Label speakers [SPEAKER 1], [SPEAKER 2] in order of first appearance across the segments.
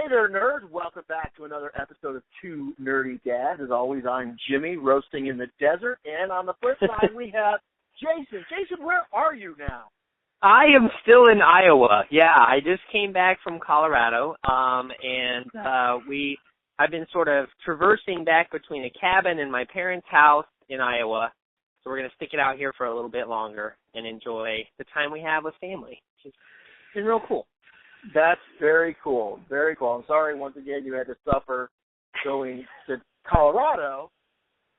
[SPEAKER 1] Hey there, nerds. Welcome back to another episode of Two Nerdy Dads. As always, I'm Jimmy, roasting in the desert. And on the flip side, we have Jason. Jason, where are you now?
[SPEAKER 2] I am still in Iowa. Yeah, I just came back from Colorado, I've been sort of traversing back between a cabin and my parents' house in Iowa. So we're going to stick it out here for a little bit longer and enjoy the time we have with family, which has been real cool.
[SPEAKER 1] That's very cool. Very cool. I'm sorry once again you had to suffer going to Colorado,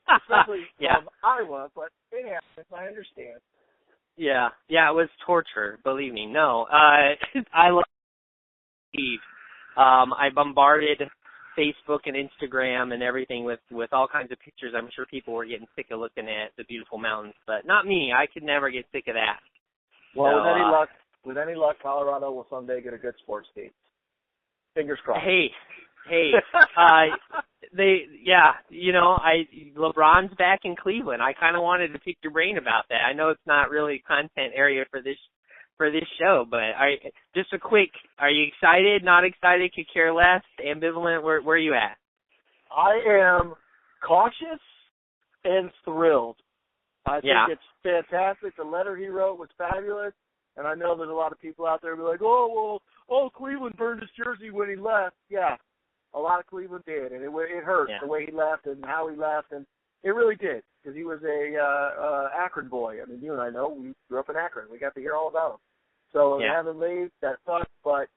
[SPEAKER 1] especially from Iowa, but it happens. I understand.
[SPEAKER 2] Yeah, it was torture, believe me. No, I love Steve. I bombarded Facebook and Instagram and everything with all kinds of pictures. I'm sure people were getting sick of looking at the beautiful mountains, but not me. I could never get sick of that.
[SPEAKER 1] Well, so, with any luck, Colorado will someday get a good sports team. Fingers crossed.
[SPEAKER 2] Hey, LeBron's back in Cleveland. I kind of wanted to pick your brain about that. I know it's not really content area for this show, but just a quick, are you excited, not excited, could care less, ambivalent, where are you at?
[SPEAKER 1] I am cautious and thrilled. I think it's fantastic. The letter he wrote was fabulous. And I know there's a lot of people out there who are like, Cleveland burned his jersey when he left. Yeah, a lot of Cleveland did, and it hurt the way he left and how he left, and it really did because he was a Akron boy. I mean, you and I know we grew up in Akron. We got to hear all about him. So having leave, that sucks, but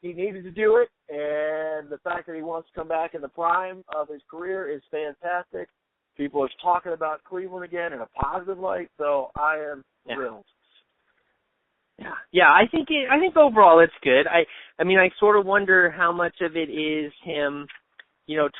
[SPEAKER 1] he needed to do it, and the fact that he wants to come back in the prime of his career is fantastic. People are talking about Cleveland again in a positive light, so I am thrilled.
[SPEAKER 2] Yeah, I think overall it's good. I mean, I sort of wonder how much of it is him,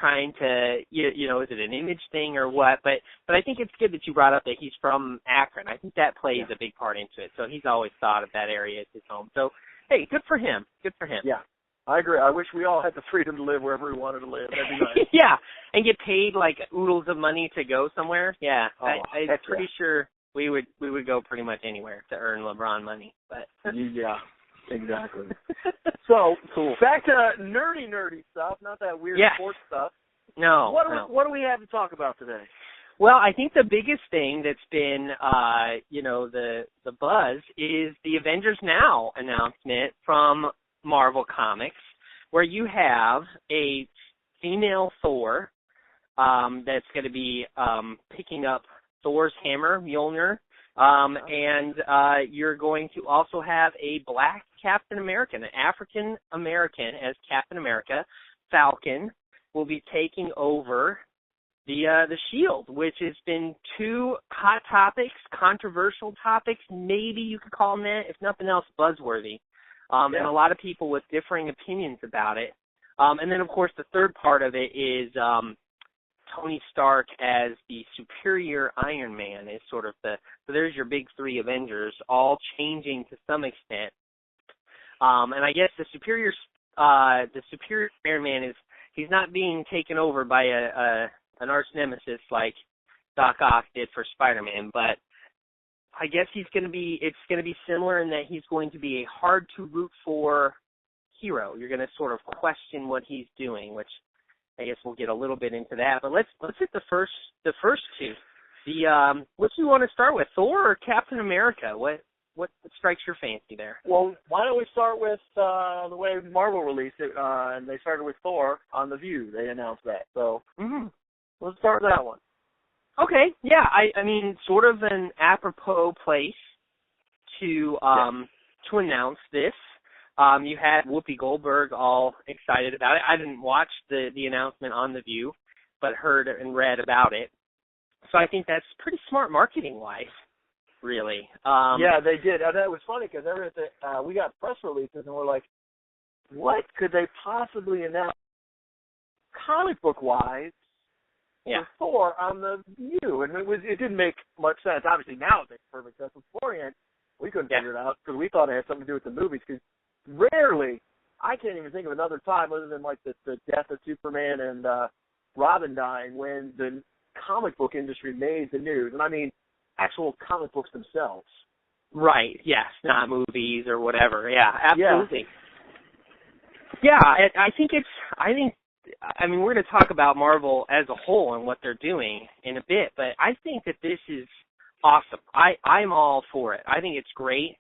[SPEAKER 2] trying to, is it an image thing or what? But I think it's good that you brought up that he's from Akron. I think that plays a big part into it. So he's always thought of that area as his home. So, hey, good for him. Good for him.
[SPEAKER 1] Yeah, I agree. I wish we all had the freedom to live wherever we wanted to live. That'd be nice.
[SPEAKER 2] Yeah, and get paid like oodles of money to go somewhere. Yeah, I'm pretty sure. We would go pretty much anywhere to earn LeBron money, but
[SPEAKER 1] yeah, exactly. So cool. Back to nerdy stuff, not that weird sports stuff.
[SPEAKER 2] No.
[SPEAKER 1] What do we have to talk about today?
[SPEAKER 2] Well, I think the biggest thing that's been the buzz is the Avengers Now announcement from Marvel Comics, where you have a female Thor that's going to be picking up Thor's hammer, Mjolnir, and you're going to also have a black Captain America, an African American as Captain America. Falcon will be taking over the Shield, which has been two hot topics, controversial topics. Maybe you could call them that, if nothing else, buzzworthy, and a lot of people with differing opinions about it. And then, of course, the third part of it is Tony Stark as the superior Iron Man is sort of so there's your big three Avengers all changing to some extent. And I guess the superior Iron Man he's not being taken over by an arch nemesis like Doc Ock did for Spider-Man, but I guess it's going to be similar in that he's going to be a hard to root for hero. You're going to sort of question what he's doing, which I guess we'll get a little bit into that, but let's hit the first two. What do you want to start with, Thor or Captain America? What strikes your fancy there?
[SPEAKER 1] Well, why don't we start with the way Marvel released it, and they started with Thor on The View. They announced that, so let's start with that one.
[SPEAKER 2] Okay, yeah, I mean, sort of an apropos place to announce this. You had Whoopi Goldberg all excited about it. I didn't watch the announcement on The View, but heard and read about it. So I think that's pretty smart marketing-wise, really.
[SPEAKER 1] Yeah, they did. And that was funny because we got press releases, and we're like, what could they possibly announce comic book-wise for Thor on The View? And it didn't make much sense. Obviously, now it makes perfect sense. Beforehand, we couldn't figure it out because we thought it had something to do with the movies because rarely, I can't even think of another time other than like the death of Superman and Robin dying when the comic book industry made the news. And I mean actual comic books themselves.
[SPEAKER 2] Right, yes, not movies or whatever. Yeah, absolutely. Yeah, I think we're going to talk about Marvel as a whole and what they're doing in a bit, but I think that this is awesome. I'm all for it. I think it's great.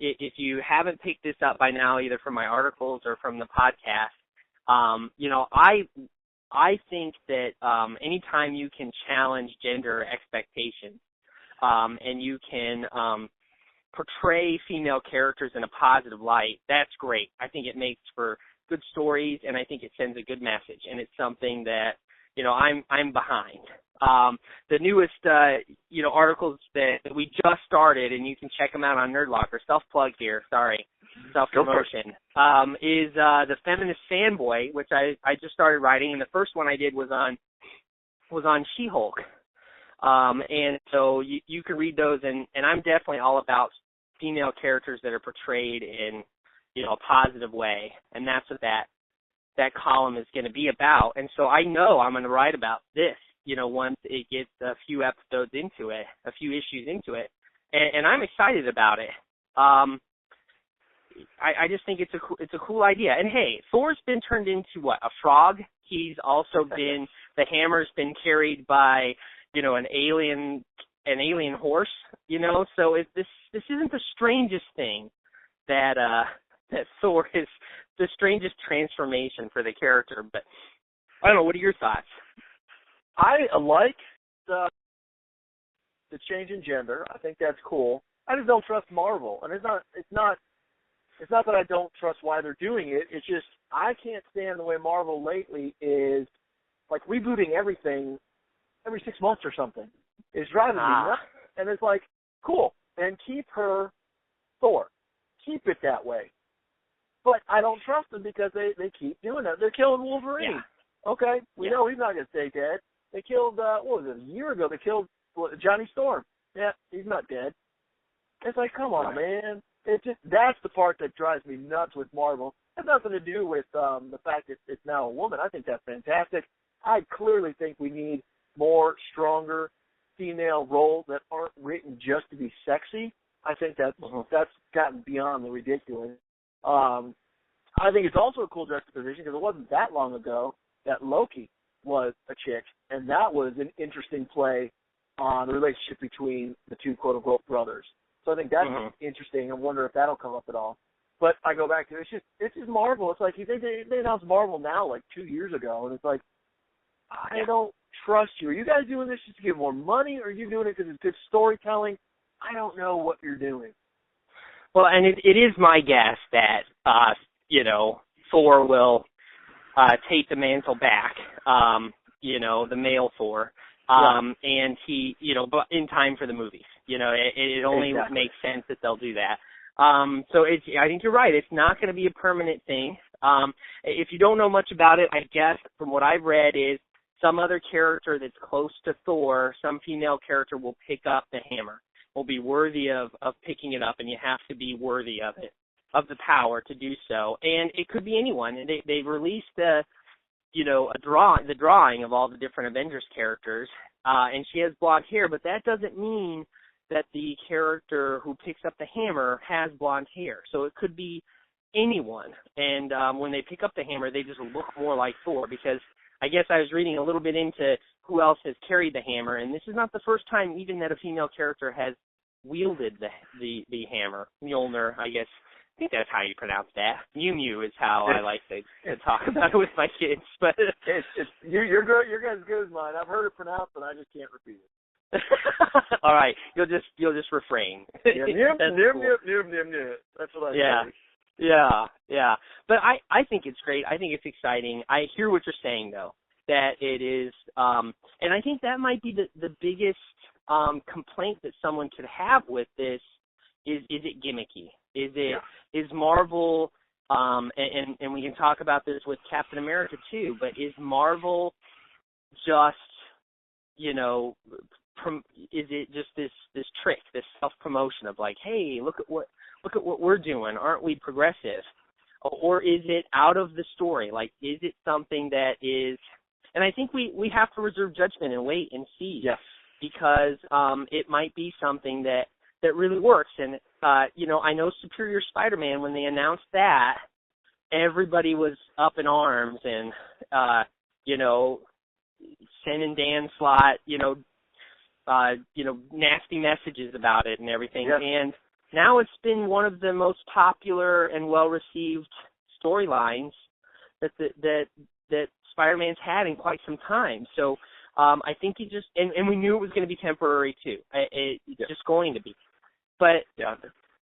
[SPEAKER 2] If you haven't picked this up by now, either from my articles or from the podcast, I think that anytime you can challenge gender expectations and you can portray female characters in a positive light, that's great. I think it makes for good stories, and I think it sends a good message, and it's something that, I'm behind. The newest, articles that we just started, and you can check them out on Nerdlocker, self-plug here, sorry, self-promotion, is The Feminist Fanboy, which I just started writing, and the first one I did was on She-Hulk. And so you can read those, and I'm definitely all about female characters that are portrayed in, a positive way, and that's what that column is going to be about. And so I know I'm going to write about this, once it gets a few episodes into it, a few issues into it, and I'm excited about it. I just think it's a cool idea. And hey, Thor's been turned into what, a frog? He's also been, the hammer's been carried by, an alien horse, so this isn't the strangest thing that Thor is, the strangest transformation for the character. But I don't know, what are your thoughts?
[SPEAKER 1] I like the change in gender. I think that's cool. I just don't trust Marvel, and it's not that I don't trust why they're doing it. It's just I can't stand the way Marvel lately is like rebooting everything every 6 months or something. It's driving me nuts. And it's like, cool, and keep her Thor. Keep it that way. But I don't trust them because they keep doing that. They're killing Wolverine. Yeah. Okay, we know he's not going to stay dead. They killed, what was it, a year ago, they killed Johnny Storm. Yeah, he's not dead. It's like, come on, man. That's the part that drives me nuts with Marvel. It has nothing to do with the fact that it's now a woman. I think that's fantastic. I clearly think we need more stronger female roles that aren't written just to be sexy. I think that's gotten beyond the ridiculous. I think it's also a cool juxtaposition because it wasn't that long ago that Loki was a chick, and that was an interesting play on the relationship between the two quote-unquote brothers. So I think that's interesting. I wonder if that'll come up at all. But I go back to it's just Marvel. It's like they announced Marvel now like 2 years ago, and it's like, I don't trust you. Are you guys doing this just to get more money, or are you doing it because it's good storytelling? I don't know what you're doing.
[SPEAKER 2] Well, and it is my guess that, Thor will take the mantle back, the male Thor, and he, but in time for the movies. It only makes sense that they'll do that. So I think you're right. It's not going to be a permanent thing. If you don't know much about it, I guess from what I've read is some other character that's close to Thor, some female character will pick up the hammer, will be worthy of picking it up, and you have to be worthy of it, of the power to do so. And it could be anyone. And they've released the drawing of all the different Avengers characters, and she has blonde hair, but that doesn't mean that the character who picks up the hammer has blonde hair. So it could be anyone. And when they pick up the hammer, they just look more like Thor, because I guess I was reading a little bit into who else has carried the hammer, and this is not the first time even that a female character has wielded the hammer. Mjolnir, I guess. I think that's how you pronounce that. Mew Mew is how I like to talk about it with my kids. But
[SPEAKER 1] you're good. You're as good as mine. I've heard it pronounced, but I just can't repeat it.
[SPEAKER 2] All right, you'll just refrain.
[SPEAKER 1] Yeah, that's what I say.
[SPEAKER 2] Yeah. But I think it's great. I think it's exciting. I hear what you're saying, though, that it is, and I think that might be the biggest complaint that someone could have with this is it gimmicky? Is Marvel, and we can talk about this with Captain America too, but is Marvel just, is it just this trick, this self-promotion of like, hey, look at what we're doing, aren't we progressive? Or is it out of the story? Like, is it something that is, and I think we have to reserve judgment and wait and see.
[SPEAKER 1] Yes.
[SPEAKER 2] Because it might be something that really works. And, I know Superior Spider-Man, when they announced that, everybody was up in arms and, you know, sending Dan Slott, nasty messages about it and everything.
[SPEAKER 1] Yes.
[SPEAKER 2] And now it's been one of the most popular and well-received storylines that Spider-Man's had in quite some time. So I think he just, and we knew it was going to be temporary too. It's just going to be. But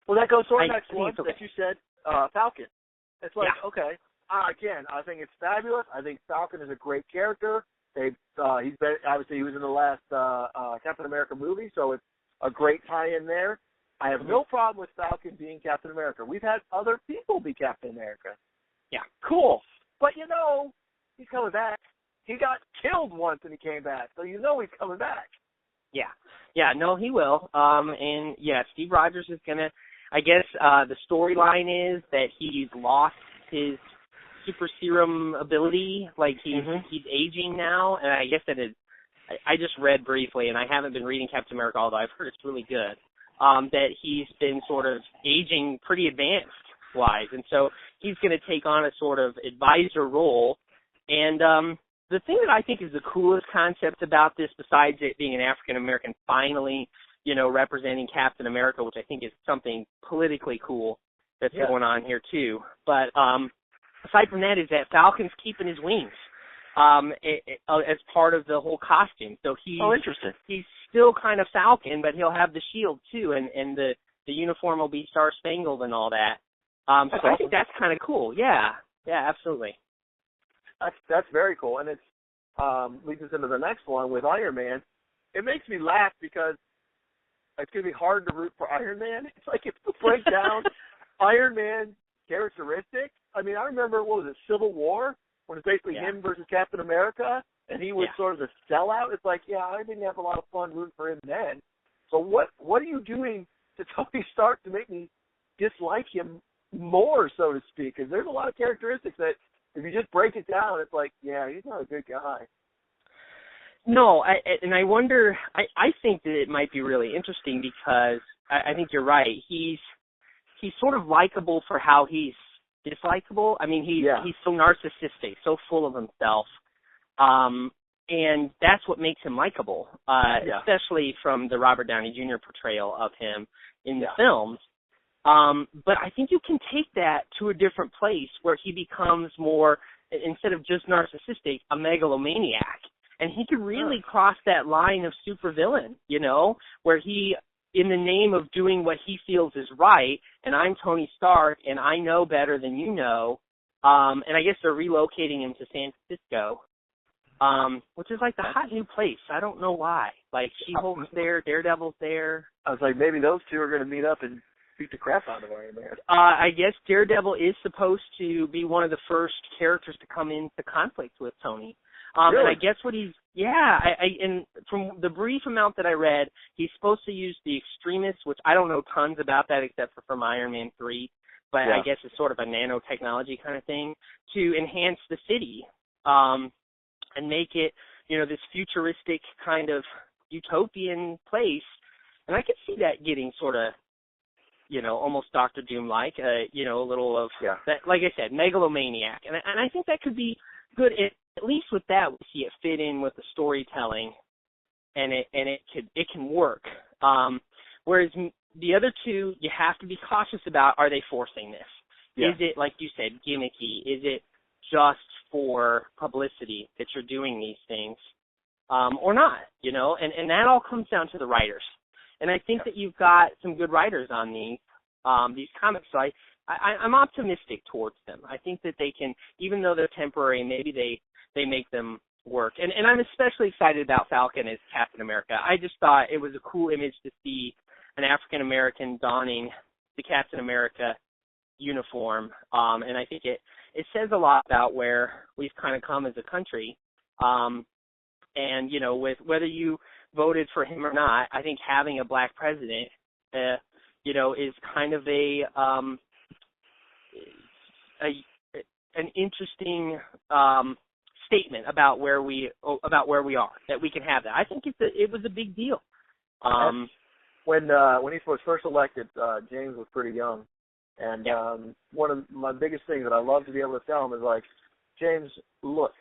[SPEAKER 1] well, that goes to our next one that you said, Falcon. It's like, okay, again, I think it's fabulous. I think Falcon is a great character. He's been, obviously he was in the last Captain America movie, so it's a great tie-in there. I have no problem with Falcon being Captain America. We've had other people be Captain America.
[SPEAKER 2] Yeah.
[SPEAKER 1] Cool. But he's coming back. He got killed once and he came back, so he's coming back.
[SPEAKER 2] Yeah. Yeah, no, he will. And yeah, Steve Rogers is gonna, I guess the storyline is that he's lost his super serum ability, like he's aging now, and I guess that is, I just read briefly, and I haven't been reading Captain America, although I've heard it's really good, that he's been sort of aging pretty advanced-wise, and so he's going to take on a sort of advisor role, and the thing that I think is the coolest concept about this, besides it being an African-American finally, representing Captain America, which I think is something politically cool that's going on here too, but aside from that is that Falcon's keeping his wings as part of the whole costume. So
[SPEAKER 1] interesting.
[SPEAKER 2] He's still kind of Falcon, but he'll have the shield too, and the uniform will be Star Spangled and all that. So
[SPEAKER 1] awesome.
[SPEAKER 2] I think that's kind of cool. Yeah, absolutely.
[SPEAKER 1] That's very cool, and it's leads us into the next one with Iron Man. It makes me laugh because it's going to be hard to root for Iron Man. It's like if you break down Iron Man characteristics. I mean, I remember, Civil War, when it's basically him versus Captain America, and he was sort of the sellout. It's like, I didn't have a lot of fun rooting for him then. So what are you doing to Tony Stark to make me dislike him more, so to speak? Because there's a lot of characteristics that, if you just break it down, it's like, he's not a good guy.
[SPEAKER 2] No, I wonder, I think that it might be really interesting because I think you're right. He's sort of likable for how he's dislikable. I mean, he's so narcissistic, so full of himself, and that's what makes him likable, especially from the Robert Downey Jr. portrayal of him in the films. But I think you can take that to a different place where he becomes more, instead of just narcissistic, a megalomaniac. And he could really cross that line of supervillain, where he, in the name of doing what he feels is right, and I'm Tony Stark, and I know better than you know, and I guess they're relocating him to San Francisco, which is like the hot new place. I don't know why. Like, She-Hulk's there, Daredevil's there.
[SPEAKER 1] I was like, maybe those two are going to meet up and beat the crap out of Iron Man.
[SPEAKER 2] I guess Daredevil is supposed to be one of the first characters to come into conflict with Tony.
[SPEAKER 1] Really?
[SPEAKER 2] And I guess what and from the brief amount that I read, he's supposed to use the Extremists, which I don't know tons about that except for from Iron Man 3, but I guess it's sort of a nanotechnology kind of thing, to enhance the city and make it, this futuristic kind of utopian place. And I could see that getting sort of, almost Dr. Doom-like, a little of, that, like I said, megalomaniac. And I think that could be good. At least with that, we see it fit in with the storytelling, and it can work. Whereas the other two, you have to be cautious about: are they forcing this? Yeah. Is it, like you said, gimmicky? Is it just for publicity that you're doing these things, or not? And that all comes down to the writers. And I think that you've got some good writers on these comics. So I'm optimistic towards them. I think that they can, even though they're temporary, maybe they make them work. And I'm especially excited about Falcon as Captain America. I just thought it was a cool image to see an African American donning the Captain America uniform. And I think it says a lot about where we've kind of come as a country. And, with whether you voted for him or not, I think having a black president, is kind of an interesting statement about where we are, that we can have that. I think it was a big deal.
[SPEAKER 1] When he was first elected, James was pretty young, And one of my biggest things that I love to be able to tell them is like, James, look,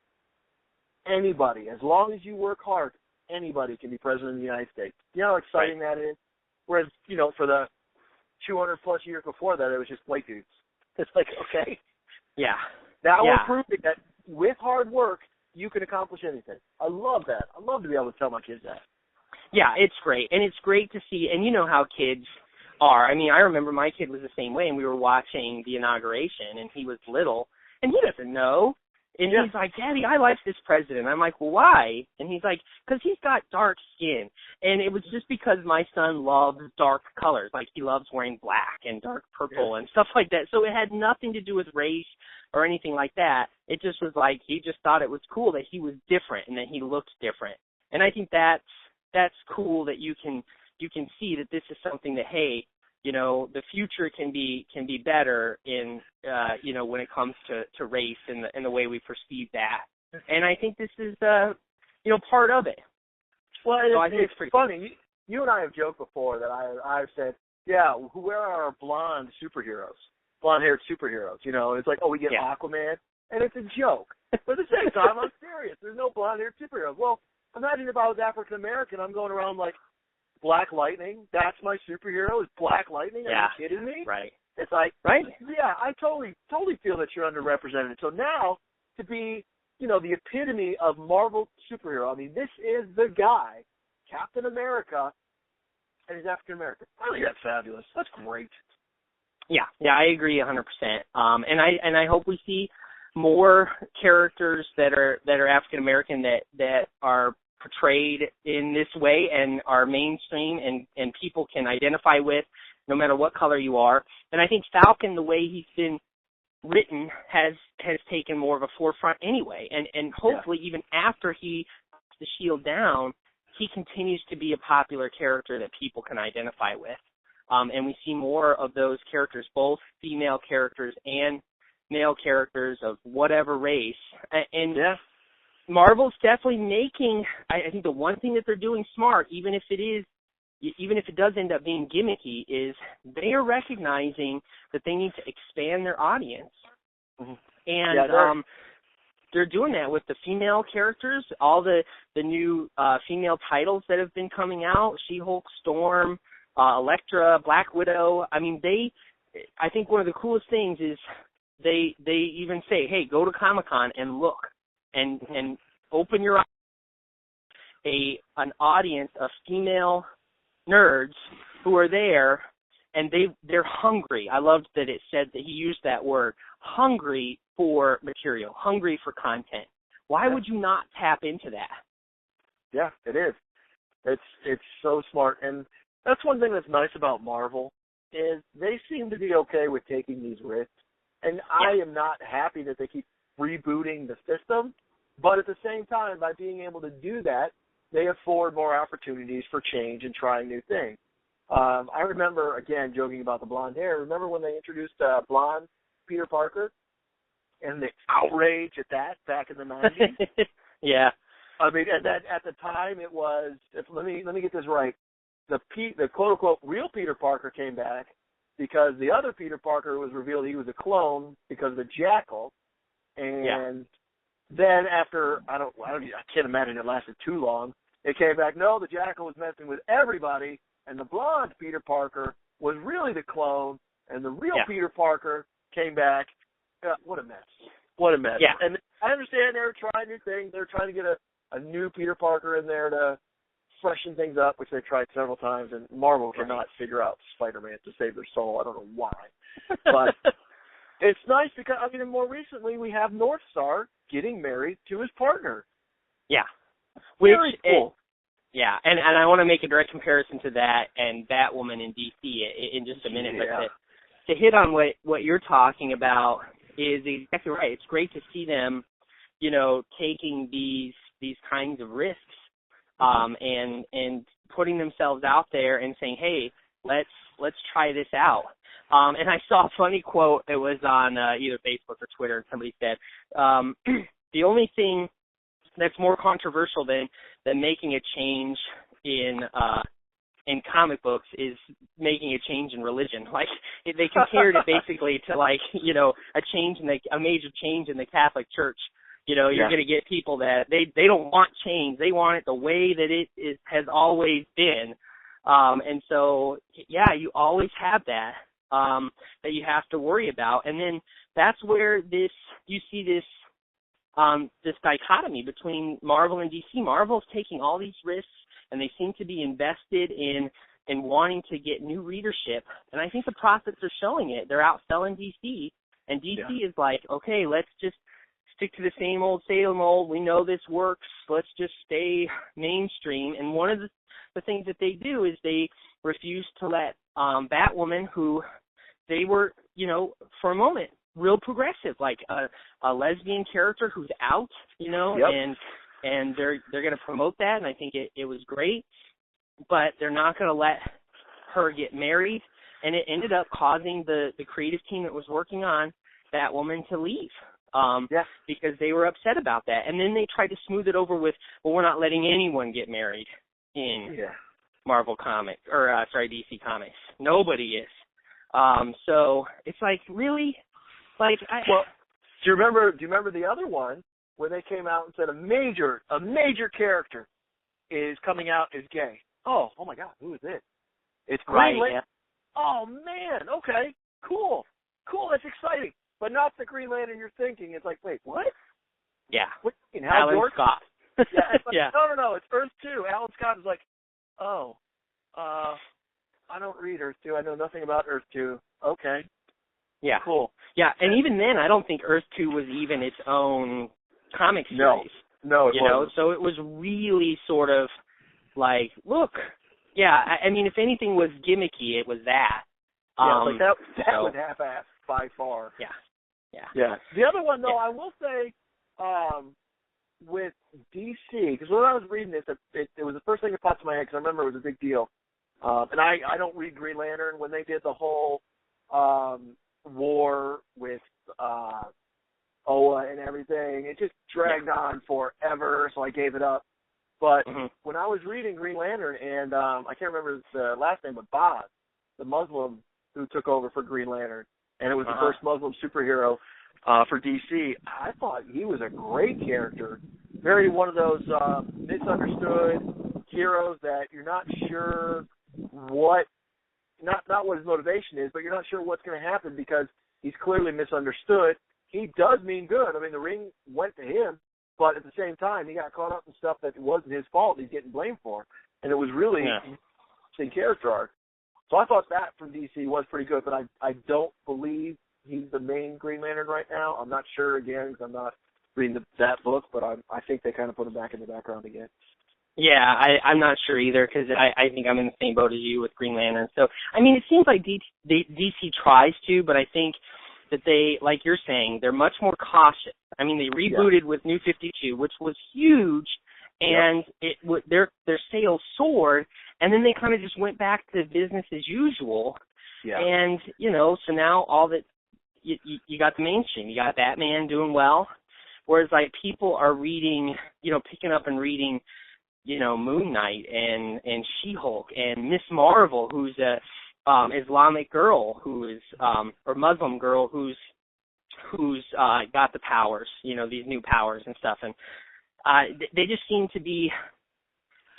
[SPEAKER 1] anybody, as long as you work hard, anybody can be president of the United States. You know how exciting that is? Whereas, you know, for the 200-plus years before that, it was just white dudes. It's like, okay.
[SPEAKER 2] Yeah.
[SPEAKER 1] Now we're proving that with hard work, you can accomplish anything. I love that. I love to be able to tell my kids that.
[SPEAKER 2] Yeah, it's great. And it's great to see, and you know how kids are. I mean, I remember my kid was the same way, and we were watching the inauguration, and he was little, and he doesn't know. And he's like, Daddy, I like this president. I'm like, well, why? And he's like, because he's got dark skin. And it was just because my son loves dark colors. Like, he loves wearing black and dark purple and stuff like that. So it had nothing to do with race or anything like that. It just was like, he just thought it was cool that he was different and that he looked different. And I think that's cool that you can see that this is something that, hey, you know, the future can be better in, you know, when it comes to race and the way we perceive that. And I think this is, you know, part of it.
[SPEAKER 1] Well,
[SPEAKER 2] so
[SPEAKER 1] it's pretty funny. You and I have joked before that I've said, yeah, where are our blonde-haired superheroes? You know, it's like, oh, we get Aquaman, and it's a joke. But at the same time, I'm serious. There's no blonde-haired superheroes. Well, imagine if I was African-American, I'm going around like, Black Lightning, that's my superhero, is Black Lightning? Are you kidding me?
[SPEAKER 2] Right.
[SPEAKER 1] It's like, yeah, I totally feel that you're underrepresented. So now, to be, you know, the epitome of Marvel superhero, I mean, this is the guy, Captain America, and he's African American. I think that's fabulous. That's great.
[SPEAKER 2] Yeah, I agree 100%. And I hope we see more characters that are African American that are portrayed in this way and are mainstream and people can identify with no matter what color you are. And I think Falcon, the way he's been written, has taken more of a forefront anyway. And hopefully even after he puts the shield down, he continues to be a popular character that people can identify with. And we see more of those characters, both female characters and male characters of whatever race. And Marvel's definitely making, I think the one thing that they're doing smart, even if it does end up being gimmicky, is they are recognizing that they need to expand their audience. Mm-hmm. And they're doing that with the female characters, all the new female titles that have been coming out, She-Hulk, Storm, Elektra, Black Widow. I mean, I think one of the coolest things is they even say, hey, go to Comic-Con and look. And open your eyes to an audience of female nerds who are there, and they're hungry. I loved that it said that he used that word, hungry for material, hungry for content. Why would you not tap into that?
[SPEAKER 1] Yeah, it is. It's so smart, and that's one thing that's nice about Marvel is they seem to be okay with taking these risks, and I am not happy that they keep rebooting the system, but at the same time, by being able to do that, they afford more opportunities for change and trying new things. I remember, again, joking about the blonde hair, remember when they introduced blonde Peter Parker and the outrage at that back in the 90s?
[SPEAKER 2] Yeah.
[SPEAKER 1] I mean, at the time it was, let me get this right, the quote-unquote real Peter Parker came back because the other Peter Parker was revealed he was a clone because of the Jackal. And then after, I can't imagine it lasted too long, it came back, no, the Jackal was messing with everybody, and the blonde Peter Parker was really the clone, and the real Peter Parker came back. What a mess. What a mess.
[SPEAKER 2] Yeah.
[SPEAKER 1] And I understand they were trying new things. They were trying to get a new Peter Parker in there to freshen things up, which they tried several times, and Marvel cannot figure out Spider-Man to save their soul. I don't know why. But it's nice because, I mean, more recently we have North Star getting married to his partner.
[SPEAKER 2] Yeah.
[SPEAKER 1] Very cool.
[SPEAKER 2] And I want to make a direct comparison to that and Batwoman in DC in just a minute. But to hit on what you're talking about is exactly right. It's great to see them, you know, taking these kinds of risks and putting themselves out there and saying, hey, let's try this out. And I saw a funny quote. It was on either Facebook or Twitter, and somebody said, the only thing that's more controversial than making a change in in comic books is making a change in religion. Like they compared it basically to like, you know, a major change in the Catholic Church. You know, you're going to get people that they don't want change. They want it the way that it has always been. And so, yeah, you always have that you have to worry about. And then that's where you see this dichotomy between Marvel and DC. Marvel's taking all these risks, and they seem to be invested in wanting to get new readership. And I think the profits are showing it. They're outselling DC, and DC is like, okay, let's just stick to the same old. We know this works. Let's just stay mainstream. And one of the things that they do is they refuse to let Batwoman, who they were, you know, for a moment, real progressive, like a lesbian character who's out, you know, and they're going to promote that, and I think it was great, but they're not going to let her get married, and it ended up causing the creative team that was working on Batwoman to leave. Because they were upset about that. And then they tried to smooth it over with, well, we're not letting anyone get married in Marvel Comics, or DC Comics. Nobody is. So it's like, really? Like,
[SPEAKER 1] well, do you remember the other one where they came out and said a major character is coming out as gay? Oh my God, who is it? It's Green Lantern. Oh man, okay, cool, that's exciting. But not the Green Lantern you're thinking. It's like, wait, what?
[SPEAKER 2] Yeah.
[SPEAKER 1] What?
[SPEAKER 2] Alan Scott.
[SPEAKER 1] It's like, no, it's Earth 2. Alan Scott is like, I don't read Earth 2. I know nothing about Earth 2. Okay.
[SPEAKER 2] Yeah.
[SPEAKER 1] Cool.
[SPEAKER 2] Yeah, and even then, I don't think Earth 2 was even its own comic series.
[SPEAKER 1] No, it wasn't.
[SPEAKER 2] So it was really sort of like, look, I mean, if anything was gimmicky, it was that.
[SPEAKER 1] Like that was half-assed by far.
[SPEAKER 2] Yeah.
[SPEAKER 1] The other one, though, I will say, with DC, because when I was reading this, it was the first thing that popped in my head, because I remember it was a big deal. And I don't read Green Lantern. When they did the whole war with Oa and everything, it just dragged on forever, so I gave it up. But when I was reading Green Lantern, and I can't remember the last name, but Boz, the Muslim who took over for Green Lantern, and it was the first Muslim superhero for DC, I thought he was a great character. Very one of those misunderstood heroes that you're not sure not what his motivation is, but you're not sure what's going to happen because he's clearly misunderstood. He does mean good. I mean, the ring went to him, but at the same time, he got caught up in stuff that wasn't his fault. He's getting blamed for, and it was really interesting character arc. So I thought that from DC was pretty good, but I don't believe he's the main Green Lantern right now. I'm not sure, again, because I'm not reading that book, but I think they kind of put him back in the background again.
[SPEAKER 2] Yeah, I'm not sure either, because I think I'm in the same boat as you with Green Lantern. So, I mean, it seems like DC tries to, but I think that they, like you're saying, they're much more cautious. I mean, they rebooted with New 52, which was huge, and their sales soared, and then they kind of just went back to business as usual. Yeah. And, you know, so now all that, you got the mainstream. You got Batman doing well, whereas, like, people are reading, you know, picking up and reading, you know, Moon Knight and She-Hulk and Miss Marvel, who's a Islamic girl or Muslim girl who's got the powers, you know, these new powers and stuff. And they just seem to be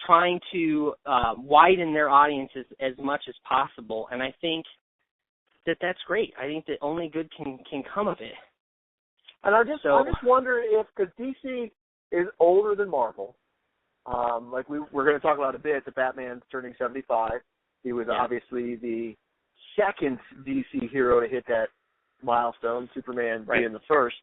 [SPEAKER 2] trying to widen their audiences as much as possible. And I think that's great. I think that only good can come of it.
[SPEAKER 1] And I just wonder if, because DC is older than Marvel, like we're going to talk about a bit, that Batman's turning 75. He was obviously the second DC hero to hit that milestone, Superman being the first.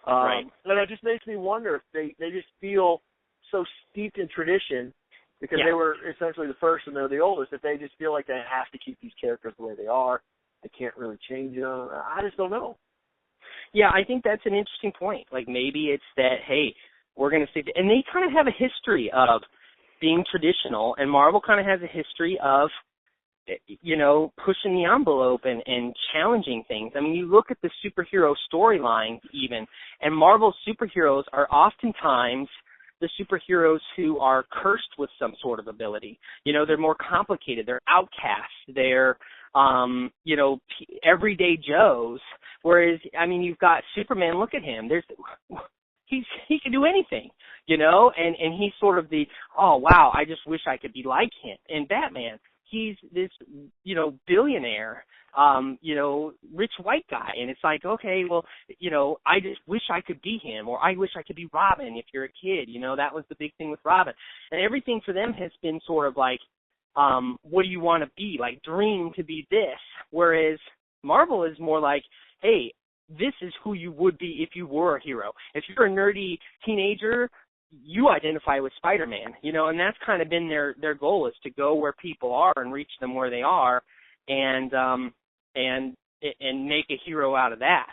[SPEAKER 1] And it just makes me wonder if they just feel so steeped in tradition because they were essentially the first and they're the oldest, if they just feel like they have to keep these characters the way they are. They can't really change them. I just don't know.
[SPEAKER 2] Yeah, I think that's an interesting point. Like, maybe it's that, hey, we're going to stick to, and they kind of have a history of being traditional, and Marvel kind of has a history of, you know, pushing the envelope and challenging things. I mean, you look at the superhero storylines even, and Marvel's superheroes are oftentimes the superheroes who are cursed with some sort of ability. You know, they're more complicated. They're outcasts. They're, you know, everyday Joes. Whereas, I mean, you've got Superman. Look at him. He can do anything, you know, and he's sort of the, oh, wow, I just wish I could be like him. And Batman, he's this, you know, billionaire, you know, rich white guy. And it's like, okay, well, you know, I just wish I could be him, or I wish I could be Robin if you're a kid. You know, that was the big thing with Robin. And everything for them has been sort of like, what do you want to be? Like, dream to be this. Whereas Marvel is more like, hey, this is who you would be if you were a hero. If you're a nerdy teenager, you identify with Spider-Man, you know, and that's kind of been their goal, is to go where people are and reach them where they are, and make a hero out of that.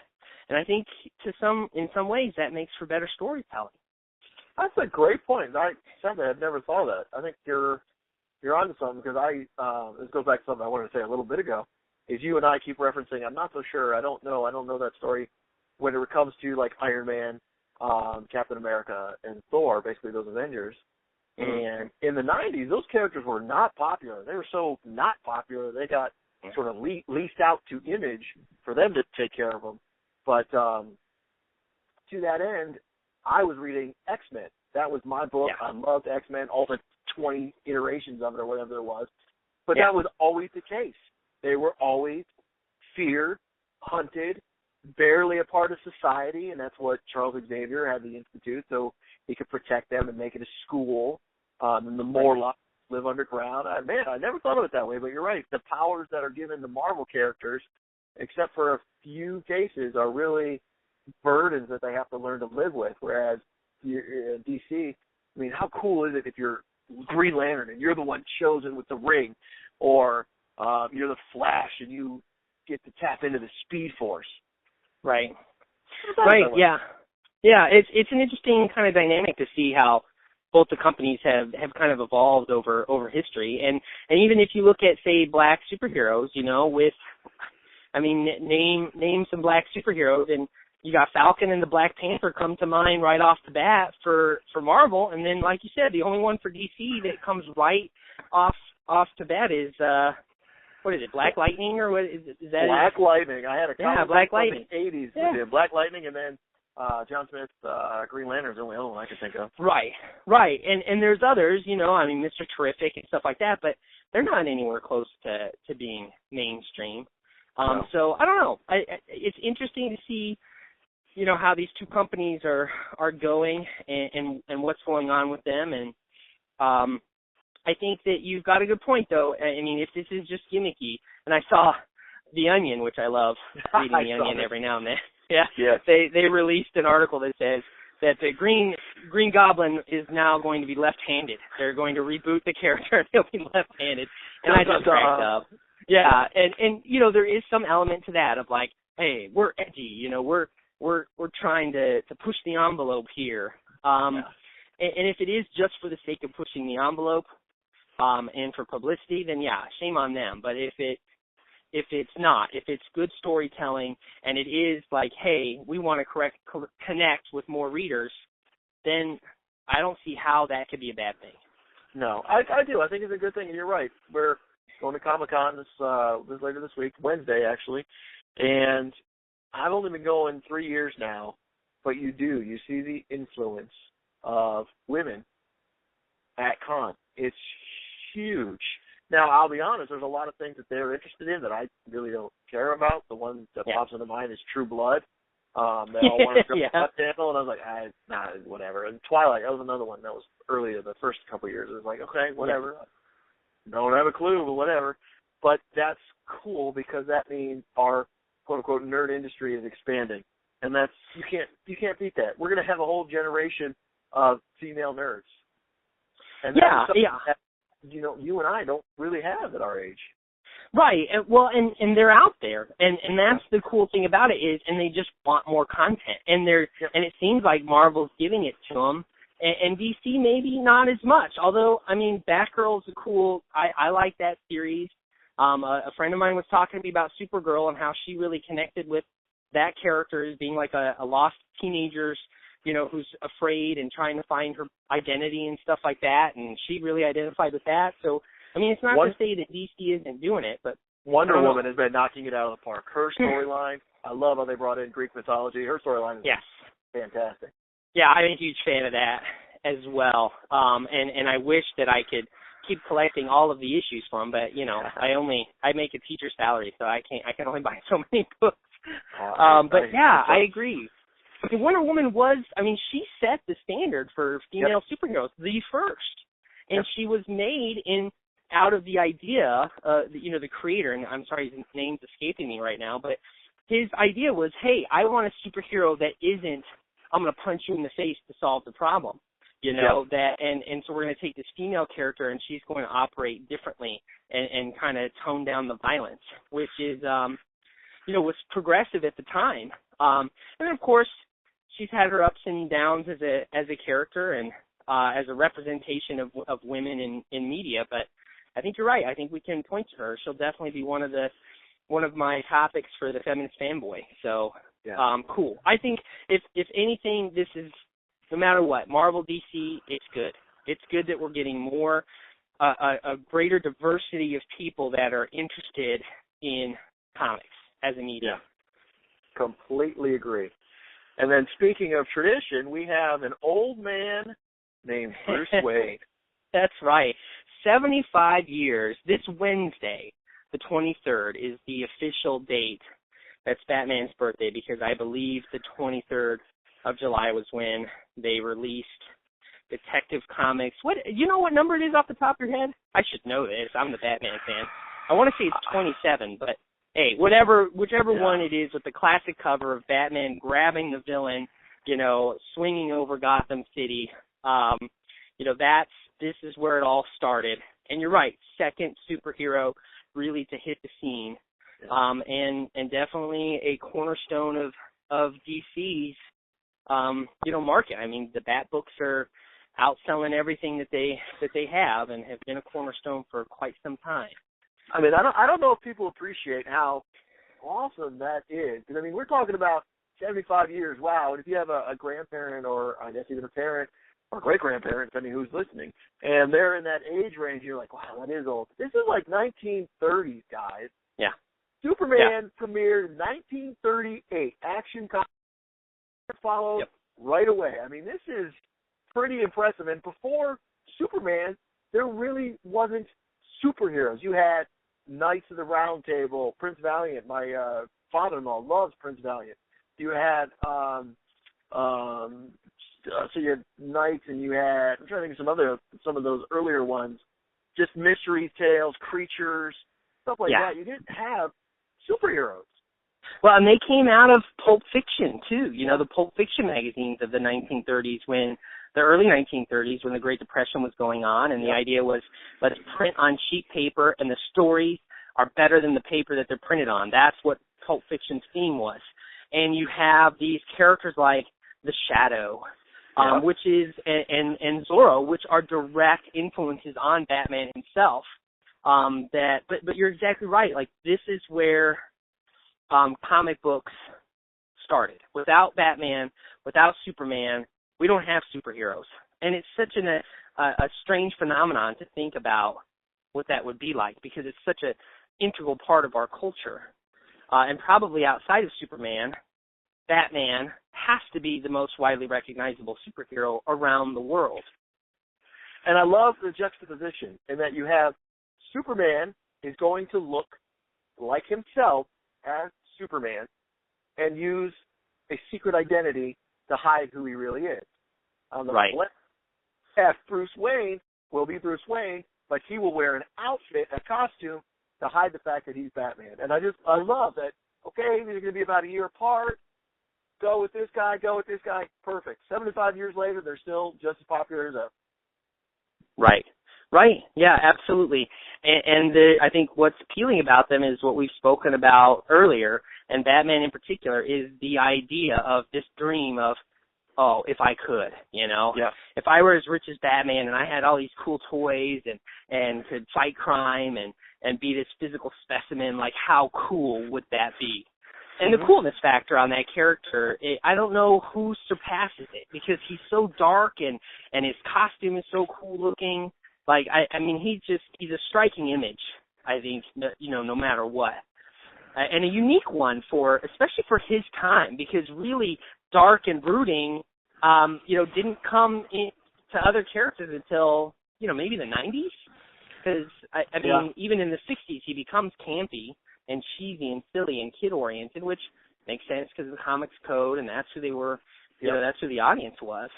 [SPEAKER 2] And I think in some ways that makes for better storytelling.
[SPEAKER 1] That's a great point. Sadly, I've never thought of that. I think you're onto something, because this goes back to something I wanted to say a little bit ago. Is you and I keep referencing, I'm not so sure, I don't know that story when it comes to like Iron Man, Captain America, and Thor, basically those Avengers. Mm-hmm. And in the 90s, those characters were not popular. They were so not popular, they got sort of leased out to Image for them to take care of them. But to that end, I was reading X-Men. That was my book. Yeah. I loved X-Men, all the 20 iterations of it or whatever there was. But that was always the case. They were always feared, hunted, barely a part of society, and that's what Charles Xavier had the Institute, so he could protect them and make it a school. And the Morlocks live underground. I never thought of it that way, but you're right. The powers that are given to Marvel characters, except for a few cases, are really burdens that they have to learn to live with, whereas DC, I mean, how cool is it if you're Green Lantern and you're the one chosen with the ring, or you're the Flash and you get to tap into the Speed Force.
[SPEAKER 2] Right. Right. Yeah. Yeah. It's an interesting kind of dynamic to see how both the companies have kind of evolved over history, and even if you look at, say, black superheroes, you know, name some black superheroes, and you got Falcon and the Black Panther come to mind right off the bat for Marvel, and then, like you said, the only one for DC that comes right off to bat is what is it, Black Lightning, or what is that?
[SPEAKER 1] Black Lightning. I had a comic
[SPEAKER 2] Black Lightning.
[SPEAKER 1] In the 80s with him. Black Lightning, and then John Smith's Green Lantern is the only other one I can think of. Right.
[SPEAKER 2] And there's others, you know, I mean, Mr. Terrific and stuff like that, but they're not anywhere close to being mainstream. No. So I don't know. It's interesting to see, you know, how these two companies are going and what's going on with them. And I think that you've got a good point, though. I mean, if this is just gimmicky, and I saw The Onion, which I love reading The Onion every now and then. Yeah. Yes. They released an article that says that the Green Goblin is now going to be left-handed. They're going to reboot the character and he'll be left-handed. And I just cracked up. Yeah, and you know, there is some element to that of like, hey, we're edgy, you know, we're trying to push the envelope here. And if it is just for the sake of pushing the envelope, and for publicity, then yeah, shame on them. But if it's not, if it's good storytelling and it is like, hey, we want to connect with more readers, then I don't see how that could be a bad thing.
[SPEAKER 1] No, I do. I think it's a good thing, and you're right. We're going to Comic-Con this later this week, Wednesday actually, and I've only been going 3 years now, but you see the influence of women at con. It's huge. Now, I'll be honest, there's a lot of things that they're interested in that I really don't care about. The one that pops into mind is True Blood. They all want to go to that channel, and I was like, whatever. And Twilight, that was another one that was earlier, the first couple of years. It was like, okay, whatever. Don't have a clue, but whatever. But that's cool because that means our quote-unquote nerd industry is expanding. And that's, you can't beat that. We're going to have a whole generation of female nerds. And that you know, you and I don't really have at our age.
[SPEAKER 2] Right. And they're out there. And that's the cool thing about it is, and they just want more content. And and it seems like Marvel's giving it to them. And DC maybe not as much. Although, I mean, Batgirl's a cool, I like that series. A friend of mine was talking to me about Supergirl and how she really connected with that character as being like a lost teenager's who's afraid and trying to find her identity and stuff like that, and she really identified with that. So, I mean, it's not to say that DC isn't doing it, but
[SPEAKER 1] Wonder Woman has been knocking it out of the park. Her storyline, I love how they brought in Greek mythology. Her storyline is fantastic.
[SPEAKER 2] Yeah, I'm a huge fan of that as well. And I wish that I could keep collecting all of the issues for them, but I make a teacher salary, so I can only buy so many books. I agree. Wonder Woman she set the standard for female superheroes, the first, and she was made out of the idea, the creator, and I'm sorry, his name's escaping me right now, but his idea was, hey, I want a superhero that isn't, I'm going to punch you in the face to solve the problem, that, and so we're going to take this female character and she's going to operate differently and kind of tone down the violence, which is, was progressive at the time. And then, of course, she's had her ups and downs as a character and as a representation of women in media, but I think you're right. I think we can point to her. She'll definitely be one of my topics for the feminist fanboy. So, cool. I think if anything, this is, no matter what, Marvel, DC, it's good. It's good that we're getting more, a greater diversity of people that are interested in comics as a medium.
[SPEAKER 1] Yeah. Completely agree. And then speaking of tradition, we have an old man named Bruce Wayne.
[SPEAKER 2] That's right. 75 years. This Wednesday, the 23rd, is the official date. That's Batman's birthday, because I believe the 23rd of July was when they released Detective Comics. You know what number it is off the top of your head? I should know this. I'm the Batman fan. I want to say it's 27, but hey, whichever one it is, with the classic cover of Batman grabbing the villain, swinging over Gotham City. This is where it all started. And you're right, second superhero really to hit the scene. And definitely a cornerstone of DC's, market. I mean, the Bat books are outselling everything that they have and have been a cornerstone for quite some time.
[SPEAKER 1] I mean, I don't know if people appreciate how awesome that is. Because, I mean, we're talking about 75 years. Wow. And if you have a grandparent, or I guess even a parent or great-grandparent, depending who's listening, and they're in that age range, you're like, wow, that is old. This is like 1930s, guys.
[SPEAKER 2] Yeah.
[SPEAKER 1] Superman premiered in 1938. Action comics followed right away. I mean, this is pretty impressive. And before Superman, there really wasn't superheroes. You had Knights of the Round Table, Prince Valiant. My father-in-law loves Prince Valiant. You had so you had Knights, and you had, I'm trying to think of some of those earlier ones, just mystery tales, creatures, stuff like that. You didn't have superheroes.
[SPEAKER 2] Well, and they came out of Pulp Fiction too. The Pulp Fiction magazines of the 1930s, the early 1930s, when the Great Depression was going on, and the idea was, let's print on cheap paper, and the stories are better than the paper that they're printed on. That's what Pulp Fiction's theme was. And you have these characters like the Shadow, which is, and Zorro, which are direct influences on Batman himself. But you're exactly right. Like, this is where comic books started. Without Batman, without Superman, we don't have superheroes. And it's such a strange phenomenon to think about what that would be like, because it's such an integral part of our culture. And probably outside of Superman, Batman has to be the most widely recognizable superhero around the world.
[SPEAKER 1] And I love the juxtaposition in that you have Superman is going to look like himself as Superman and use a secret identity to hide who he really is. On the left, Bruce Wayne will be Bruce Wayne, but he will wear an outfit, a costume, to hide the fact that he's Batman. And I love that, okay, these are going to be about a year apart. Go with this guy, perfect. 75 years later, they're still just as popular as ever.
[SPEAKER 2] Right. Yeah, absolutely. And I think what's appealing about them is what we've spoken about earlier, and Batman in particular, is the idea of this dream of, oh, if I could, if I were as rich as Batman and I had all these cool toys and could fight crime and be this physical specimen, like, how cool would that be? And the coolness factor on that character, I don't know who surpasses it, because he's so dark and his costume is so cool looking. Like, I mean, he's a striking image, I think, no matter what. And a unique one especially for his time, because really dark and brooding, didn't come to other characters until, maybe the 90s. Because, I mean, even in the 60s, he becomes campy and cheesy and silly and kid-oriented, which makes sense because of the comics code, and that's who they were, that's who the audience was.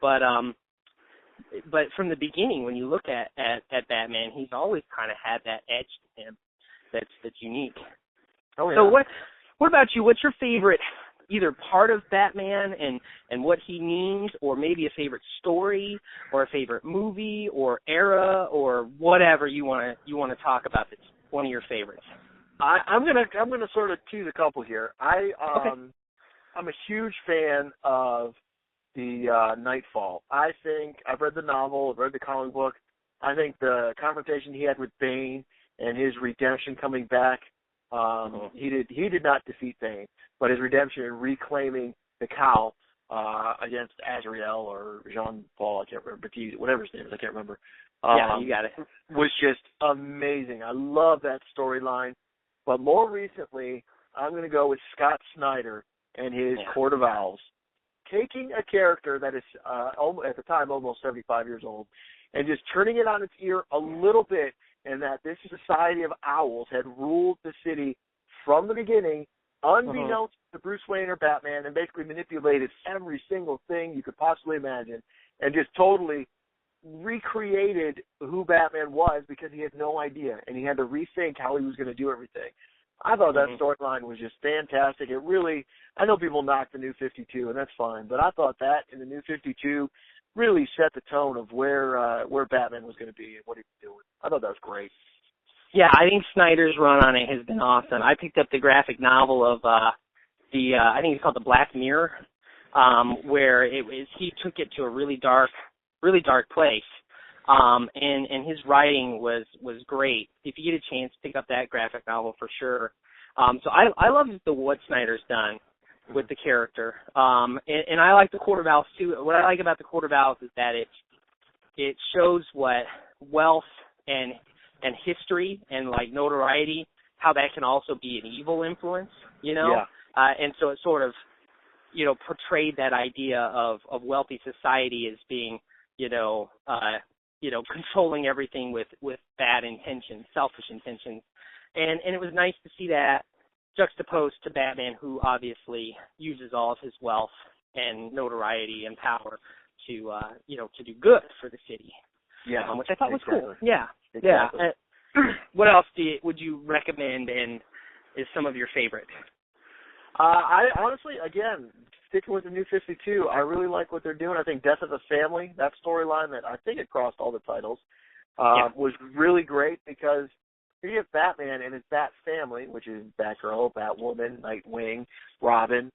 [SPEAKER 2] But from the beginning, when you look at Batman, he's always kind of had that edge to him that's unique.
[SPEAKER 1] Oh, yeah.
[SPEAKER 2] So what about you? What's your favorite either part of Batman and what he means, or maybe a favorite story or a favorite movie or era or whatever you want to talk about that's one of your favorites?
[SPEAKER 1] I'm gonna sort of choose a couple here. I'm a huge fan of the Nightfall. I think I've read the novel, I've read the comic book. I think the confrontation he had with Bane and his redemption coming back, he did not defeat Bane, but his redemption and reclaiming the cowl against Azrael or Jean-Paul, I can't remember, Baptiste, whatever his name is, I can't remember.
[SPEAKER 2] You got it.
[SPEAKER 1] Was just amazing. I love that storyline. But more recently, I'm going to go with Scott Snyder and his Court of Owls. Taking a character that is, at the time, almost 75 years old, and just turning it on its ear a little bit, and that this society of owls had ruled the city from the beginning, unbeknownst to Bruce Wayne or Batman, and basically manipulated every single thing you could possibly imagine, and just totally recreated who Batman was because he had no idea, and he had to rethink how he was going to do everything. I thought that storyline was just fantastic. It really, I know people knock the New 52, and that's fine, but I thought that in the New 52 really set the tone of where Batman was going to be and what he was doing. I thought that was great.
[SPEAKER 2] Yeah, I think Snyder's run on it has been awesome. I picked up the graphic novel of I think it's called The Black Mirror, where he took it to a really dark place. And his writing was great. If you get a chance, pick up that graphic novel for sure. So I love what Snyder's done with the character. And I like the Court of Owls too. What I like about the Court of Owls is that it shows what wealth and history and like notoriety, how that can also be an evil influence,
[SPEAKER 1] Yeah.
[SPEAKER 2] And so it sort of, portrayed that idea of wealthy society as being, controlling everything with bad intentions, selfish intentions. And it was nice to see that juxtaposed to Batman, who obviously uses all of his wealth and notoriety and power to do good for the city.
[SPEAKER 1] Yeah.
[SPEAKER 2] Which I thought was cool. Yeah.
[SPEAKER 1] Exactly.
[SPEAKER 2] Yeah. What else would you recommend and is some of your favorite?
[SPEAKER 1] I honestly, again, sticking with the New 52, I really like what they're doing. I think Death of the Family, that storyline that I think it crossed all the titles, was really great because here you have Batman and his Bat family, which is Batgirl, Batwoman, Nightwing, Robin,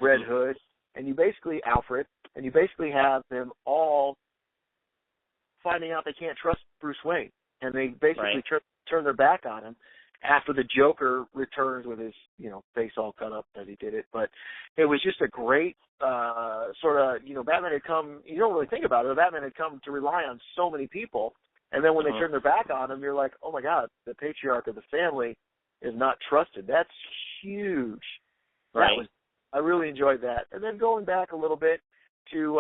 [SPEAKER 1] Red Hood, and you basically, Alfred, and you basically have them all finding out they can't trust Bruce Wayne, and they basically turn their back on him after the Joker returns with his, face all cut up as he did it. But it was just a great sort of, Batman had come, you don't really think about it, but Batman had come to rely on so many people. And then when they turn their back on him, you're like, oh, my God, the patriarch of the family is not trusted. That's huge.
[SPEAKER 2] Right.
[SPEAKER 1] I really enjoyed that. And then going back a little bit to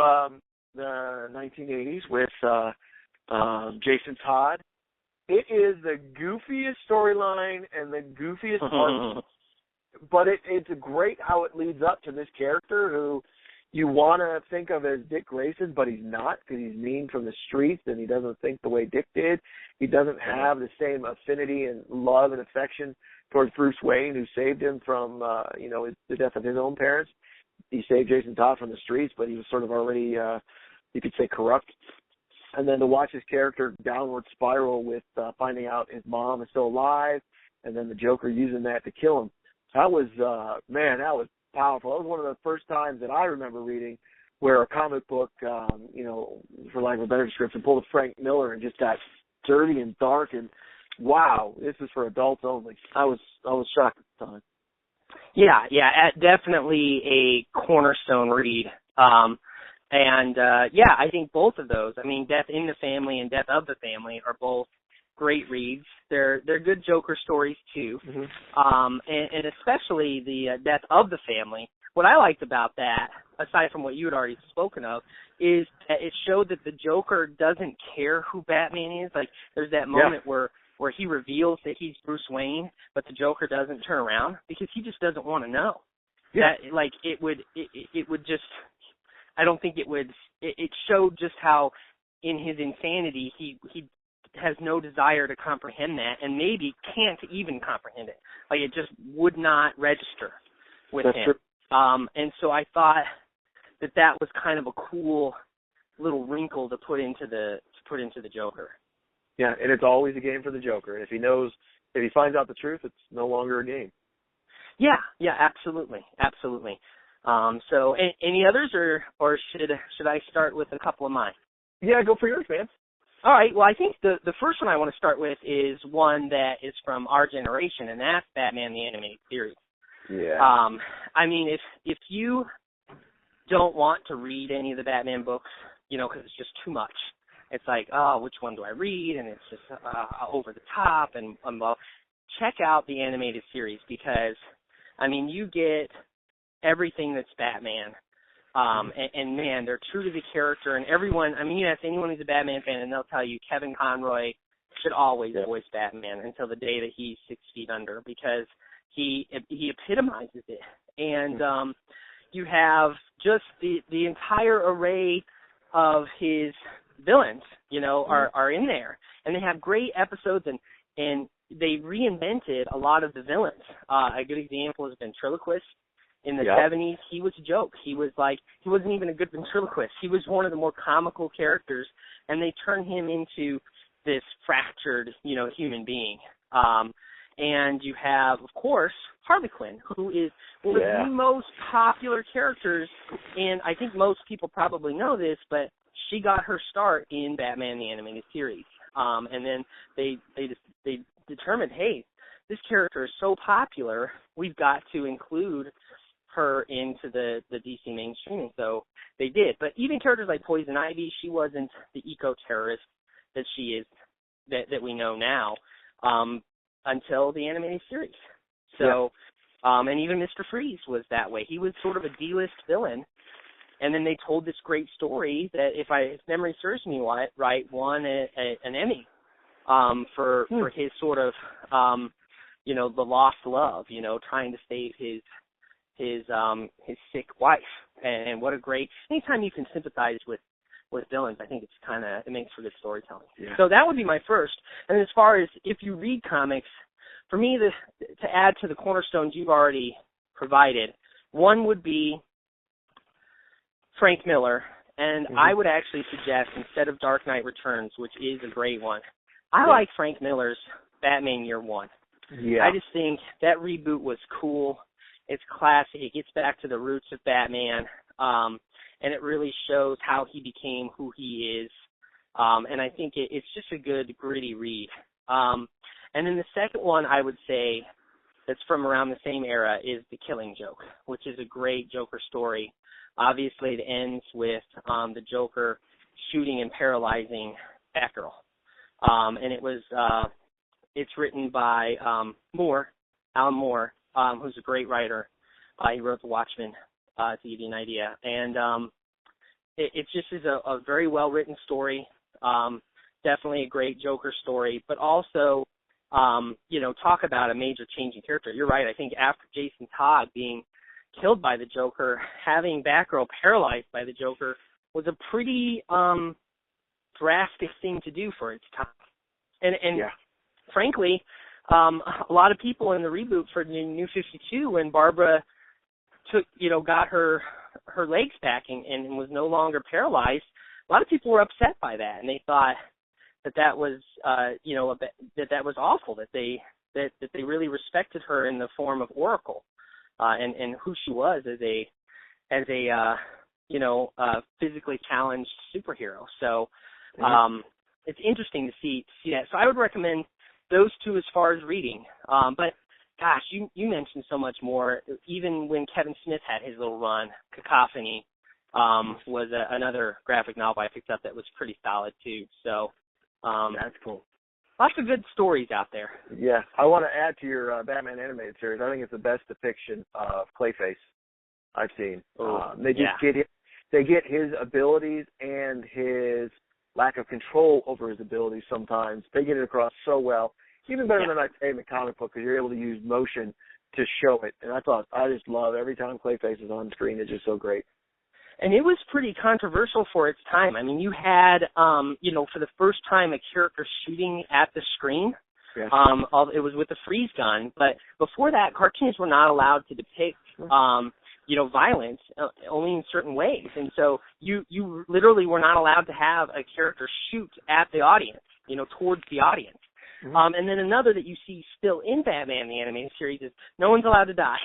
[SPEAKER 1] the 1980s with Jason Todd, it is the goofiest storyline and the goofiest part, but it's great how it leads up to this character who you want to think of as Dick Grayson, but he's not because he's mean from the streets and he doesn't think the way Dick did. He doesn't have the same affinity and love and affection towards Bruce Wayne, who saved him from, the death of his own parents. He saved Jason Todd from the streets, but he was sort of already, you could say, corrupt. And then to watch his character downward spiral with finding out his mom is still alive, and then the Joker using that to kill him. That was, that was powerful. That was one of the first times that I remember reading where a comic book, for lack of a better description, pulled a Frank Miller and just got dirty and dark and, wow, this is for adults only. I was shocked at the time.
[SPEAKER 2] Definitely a cornerstone read. I think both of those, I mean, Death in the Family and Death of the Family are both great reads. They're good Joker stories too. And especially the Death of the Family. What I liked about that, aside from what you had already spoken of, is that it showed that the Joker doesn't care who Batman is. Like, there's that moment where he reveals that he's Bruce Wayne, but the Joker doesn't turn around because he just doesn't want to know. Yeah. That, like, it would just, I don't think it would, it showed just how in his insanity he has no desire to comprehend that, and maybe can't even comprehend it. Like, it just would not register with him. True. And so I thought that was kind of a cool little wrinkle to put into the Joker.
[SPEAKER 3] Yeah, and it's always a game for the Joker. And if he finds out the truth, it's no longer a game.
[SPEAKER 2] Yeah, absolutely. So any others, or should I start with a couple of mine?
[SPEAKER 3] Yeah, go for yours, man.
[SPEAKER 2] All right. Well, I think the first one I want to start with is one that is from our generation, and that's Batman the Animated Series.
[SPEAKER 3] Yeah.
[SPEAKER 2] I mean, if you don't want to read any of the Batman books, because it's just too much. It's like, oh, which one do I read? And it's just over the top. And well, check out the animated series because, I mean, you get everything that's Batman. And man, they're true to the character. And everyone, I mean, you ask anyone who's a Batman fan, and they'll tell you Kevin Conroy should always voice Batman until the day that he's 6 feet under because he epitomizes it. And you have just the entire array of his villains, are in there. And they have great episodes, and they reinvented a lot of the villains. A good example has been Ventriloquist. In the 70s, he was a joke. He wasn't even a good ventriloquist. He was one of the more comical characters, and they turned him into this fractured, human being. And you have, of course, Harley Quinn, who is one of the most popular characters, and I think most people probably know this, but she got her start in Batman the Animated Series. And then they determined, hey, this character is so popular, we've got to include her into the DC mainstream, and so they did. But even characters like Poison Ivy, she wasn't the eco-terrorist that she is, that we know now, until the animated series. So, and even Mr. Freeze was that way. He was sort of a D-list villain, and then they told this great story that, if memory serves me right, won an Emmy for his sort of, the lost love, trying to save his sick wife. And what a great, anytime you can sympathize with villains, I think it makes for good storytelling. Yeah. So that would be my first. And as far as if you read comics, for me, to add to the cornerstones you've already provided, one would be Frank Miller. And I would actually suggest, instead of Dark Knight Returns, which is a great one, I like Frank Miller's Batman Year One. Yeah. I just think that reboot was cool. It's classic. It gets back to the roots of Batman, and it really shows how he became who he is. And I think it's just a good, gritty read. And then the second one I would say that's from around the same era is The Killing Joke, which is a great Joker story. Obviously, it ends with the Joker shooting and paralyzing Batgirl. And it's written by Alan Moore, who's a great writer. He wrote The Watchmen, to give you an idea. And it just is a very well-written story, definitely a great Joker story, but also, talk about a major change in character. You're right. I think after Jason Todd being killed by the Joker, having Batgirl paralyzed by the Joker was a pretty drastic thing to do for its time. And frankly, a lot of people in the reboot for the New 52, when Barbara got her legs back and was no longer paralyzed, a lot of people were upset by that, and they thought that was that was awful, that they really respected her in the form of Oracle, and who she was as a physically challenged superhero. So it's interesting to see that. So I would recommend those two as far as reading. But gosh, you mentioned so much more. Even when Kevin Smith had his little run, Cacophony was another graphic novel I picked up that was pretty solid too. So
[SPEAKER 3] that's cool.
[SPEAKER 2] Lots of good stories out there.
[SPEAKER 3] Yeah, I want to add to your Batman animated series. I think it's the best depiction of Clayface I've seen. They get his abilities and his lack of control over his abilities sometimes. They get it across so well, even better than I'd say in the comic book, because you're able to use motion to show it. And I just love every time Clayface is on screen. It's just so great.
[SPEAKER 2] And it was pretty controversial for its time. I mean, you had, for the first time, a character shooting at the screen.
[SPEAKER 3] Yeah.
[SPEAKER 2] It was with a freeze gun. But before that, cartoons were not allowed to depict, violence only in certain ways. And so you literally were not allowed to have a character shoot at the audience, towards the audience. Mm-hmm. And then another that you see still in Batman, the animated series, is no one's allowed to die.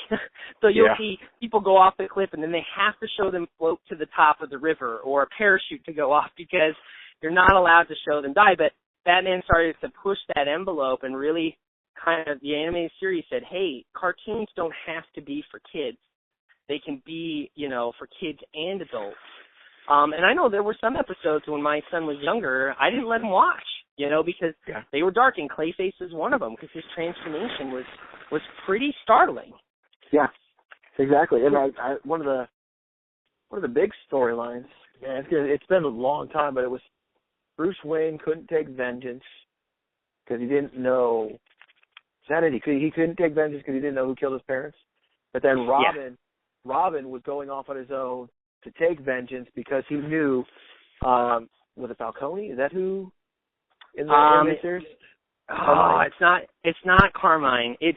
[SPEAKER 2] So you'll see people go off the cliff, and then they have to show them float to the top of the river or a parachute to go off because you're not allowed to show them die. But Batman started to push that envelope and really kind of, the animated series said, hey, cartoons don't have to be for kids. They can be, for kids and adults. And I know there were some episodes when my son was younger, I didn't let him watch, because they were dark, and Clayface was one of them because his transformation was pretty startling.
[SPEAKER 3] Yeah, exactly. And I one of the big storylines, it's been a long time, but it was Bruce Wayne couldn't take vengeance because he didn't know. Is that it? He couldn't take vengeance because he didn't know who killed his parents. But then Robin was going off on his own to take vengeance because he knew, was it Falcone? Is that who in the series?
[SPEAKER 2] Oh, it's not Carmine. It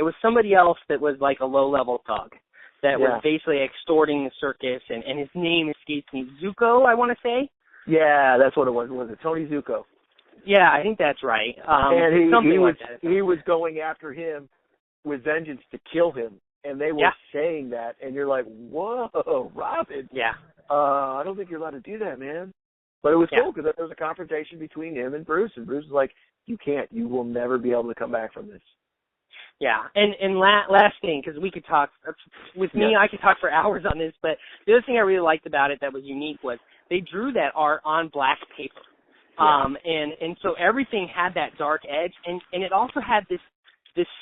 [SPEAKER 2] was somebody else that was like a low-level thug that was basically extorting the circus, and his name escapes me. Zuko, I want to say?
[SPEAKER 3] Yeah, that's what it was. Was it Tony Zuko?
[SPEAKER 2] Yeah, I think that's right.
[SPEAKER 3] And he was going after him with vengeance to kill him. And they were saying that, and you're like, whoa, Robin.
[SPEAKER 2] Yeah.
[SPEAKER 3] I don't think you're allowed to do that, man. But it was cool because there was a confrontation between him and Bruce was like, you will never be able to come back from this.
[SPEAKER 2] Yeah, and last thing, because we could talk, with me, I could talk for hours on this, but the other thing I really liked about it that was unique was they drew that art on black paper. Yeah. And so everything had that dark edge, and it also had this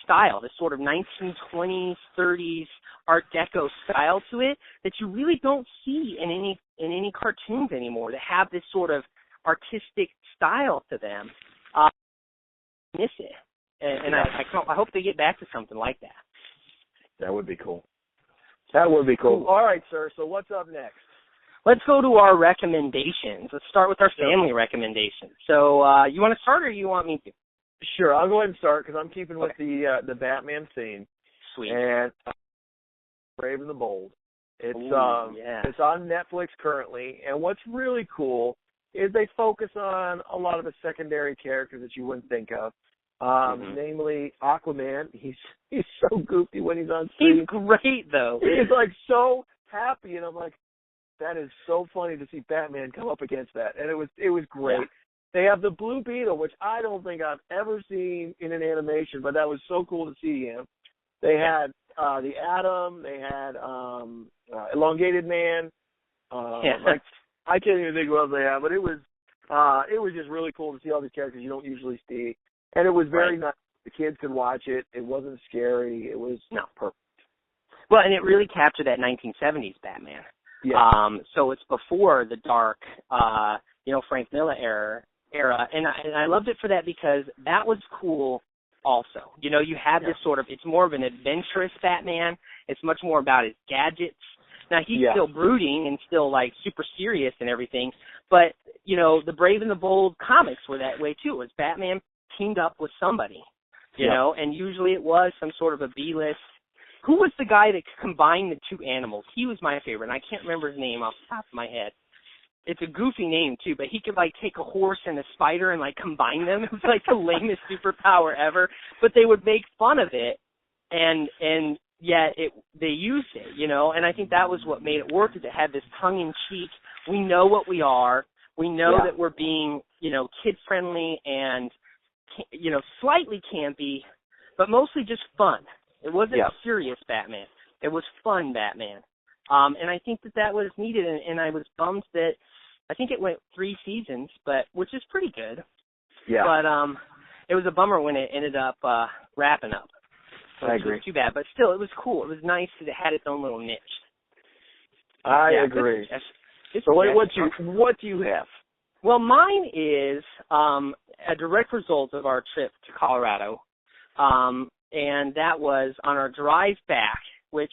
[SPEAKER 2] style, this sort of 1920s, 30s Art Deco style to it that you really don't see in any cartoons anymore that have this sort of artistic style to them. Miss it, and I hope they get back to something like that.
[SPEAKER 3] That would be cool. That would be cool. All right, sir. So what's up next?
[SPEAKER 2] Let's go to our recommendations. Let's start with our family recommendations. So you want to start, or you want me to?
[SPEAKER 3] Sure, I'll go ahead and start because I'm keeping with the Batman theme.
[SPEAKER 2] Sweet.
[SPEAKER 3] And Brave and the Bold. It's on Netflix currently, and what's really cool is they focus on a lot of the secondary characters that you wouldn't think of. Namely Aquaman. He's so goofy when he's on screen.
[SPEAKER 2] He's great though.
[SPEAKER 3] He's like so happy, and I'm like, that is so funny to see Batman come up against that, and it was great. Yeah. They have the Blue Beetle, which I don't think I've ever seen in an animation, but that was so cool to see him. They had the Atom. They had Elongated Man. I can't even think what else they had, but it was just really cool to see all these characters you don't usually see, and it was very nice. The kids could watch it. It wasn't scary. It was perfect.
[SPEAKER 2] Well, and it really captured that 1970s Batman.
[SPEAKER 3] Yeah.
[SPEAKER 2] So it's before the dark, Frank Miller era, and I loved it for that because that was cool also. You have this sort of, it's more of an adventurous Batman. It's much more about his gadgets. Now, he's still brooding and still, like, super serious and everything, but, the Brave and the Bold comics were that way, too. It was Batman teamed up with somebody, you know, and usually it was some sort of a B-list. Who was the guy that combined the two animals? He was my favorite, and I can't remember his name off the top of my head. It's a goofy name, too, but he could, like, take a horse and a spider and, like, combine them. It was, like, the lamest superpower ever. But they would make fun of it, and yet they used it, and I think that was what made it work, is it had this tongue-in-cheek, we know what we are, we know that we're being, kid-friendly and, slightly campy, but mostly just fun. It wasn't serious Batman. It was fun Batman. And I think that was needed, and I was bummed that I think it went 3 seasons, which is pretty good.
[SPEAKER 3] Yeah.
[SPEAKER 2] But it was a bummer when it ended up wrapping up.
[SPEAKER 3] I agree.
[SPEAKER 2] Was too bad, but still, it was cool. It was nice that it had its own little niche.
[SPEAKER 3] I agree. So what do you have?
[SPEAKER 2] Well, mine is a direct result of our trip to Colorado, and that was on our drive back, which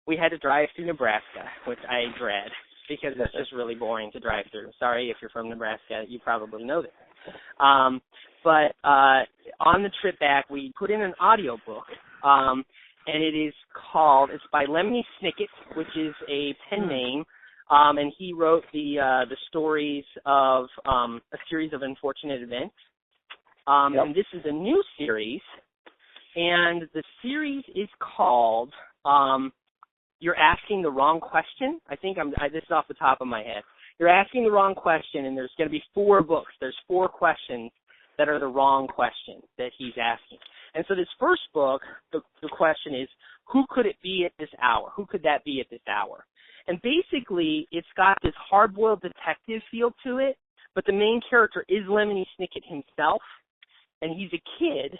[SPEAKER 2] we had to drive through Nebraska, which I dread because it's just really boring to drive through. Sorry if you're from Nebraska, you probably know that. But on the trip back, we put in an audiobook, and it's by Lemony Snicket, which is a pen name, and he wrote the stories of a series of unfortunate events. And this is a new series, and the series is called You're Asking the Wrong Question. I think this is off the top of my head. You're Asking the Wrong Question, and there's going to be 4 books. There's 4 questions that are the wrong question that he's asking. And so this first book, the question is, who could it be at this hour? Who could that be at this hour? And basically, it's got this hard-boiled detective feel to it, but the main character is Lemony Snicket himself, and he's a kid,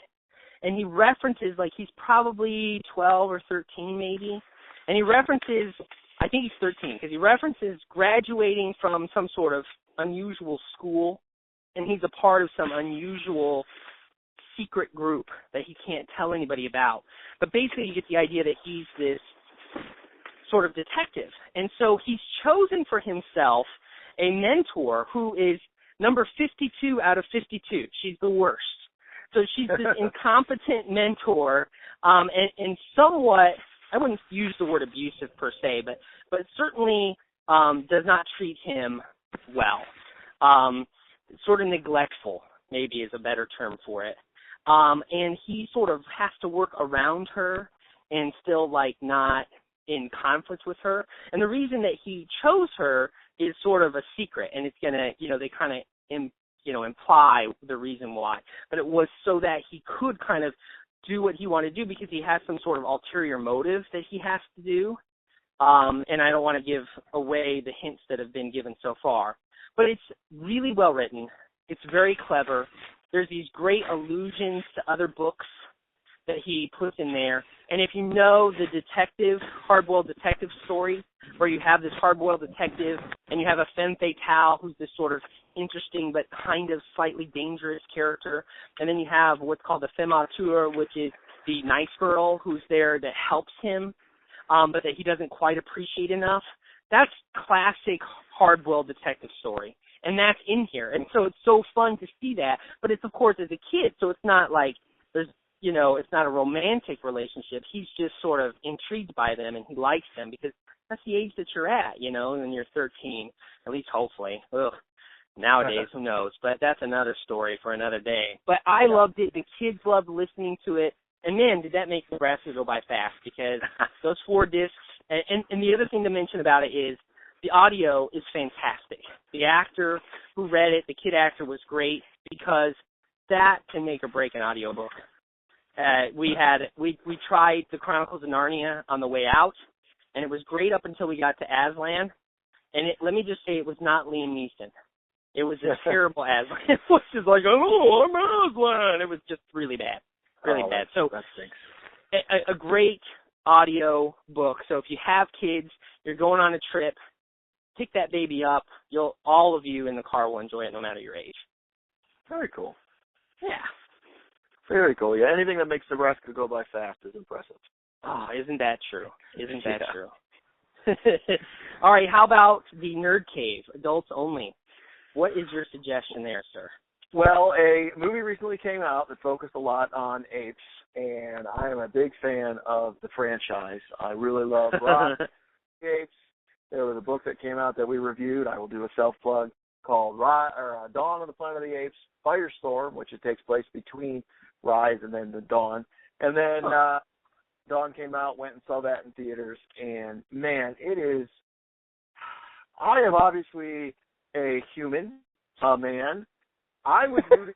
[SPEAKER 2] and he references, like, he's probably 12 or 13 maybe, and he references, I think he's 13, because he references graduating from some sort of unusual school, and he's a part of some unusual secret group that he can't tell anybody about. But basically you get the idea that he's this sort of detective. And so he's chosen for himself a mentor who is number 52 out of 52. She's the worst. So she's this incompetent mentor, and somewhat, I wouldn't use the word abusive per se, but certainly does not treat him well. Sort of neglectful, maybe is a better term for it. And he sort of has to work around her and still, like, not in conflict with her. And the reason that he chose her is sort of a secret, and it's going to, they kind of, imply the reason why. But it was so that he could kind of do what he wanted to do because he has some sort of ulterior motive that he has to do. And I don't want to give away the hints that have been given so far. But it's really well written. It's very clever. There's these great allusions to other books that he puts in there. And if you know the detective, hard-boiled detective story, where you have this hard-boiled detective and you have a femme fatale who's this sort of interesting but kind of slightly dangerous character, and then you have what's called the femme auteur, which is the nice girl who's there that helps him, but that he doesn't quite appreciate enough. That's classic hard-boiled detective story, and that's in here. And so it's so fun to see that, but it's, of course, as a kid, so it's not like there's, it's not a romantic relationship. He's just sort of intrigued by them, and he likes them because that's the age that you're at, when you're 13, at least hopefully. Ugh. Nowadays, who knows? But that's another story for another day. But I loved it. The kids loved listening to it. And, man, did that make Nebraska go by fast because those 4 discs. And the other thing to mention about it is the audio is fantastic. The actor who read it, the kid actor, was great because that can make or break an audiobook. We tried the Chronicles of Narnia on the way out, and it was great up until we got to Aslan. And let me just say, it was not Liam Neeson. It was a terrible Aslan. It was just like, oh, I'm Aslan. It was just really bad, really bad. So
[SPEAKER 3] that stinks.
[SPEAKER 2] A great audio book. So if you have kids, you're going on a trip, pick that baby up. All of you in the car will enjoy it no matter your age.
[SPEAKER 3] Very cool.
[SPEAKER 2] Yeah.
[SPEAKER 3] Very cool. Yeah, anything that makes Nebraska go by fast is impressive.
[SPEAKER 2] Oh, isn't that true? Isn't that true? All right, how about the Nerd Cave, adults only? What is your suggestion there, sir?
[SPEAKER 3] Well, a movie recently came out that focused a lot on apes, and I am a big fan of the franchise. I really love Rock Apes. There was a book that came out that we reviewed. I will do a self-plug called Dawn of the Planet of the Apes, Firestorm, which it takes place between Rise and then the Dawn. And then Dawn came out, went and saw that in theaters, and, man, it is – I am obviously a human, a man. I was rooting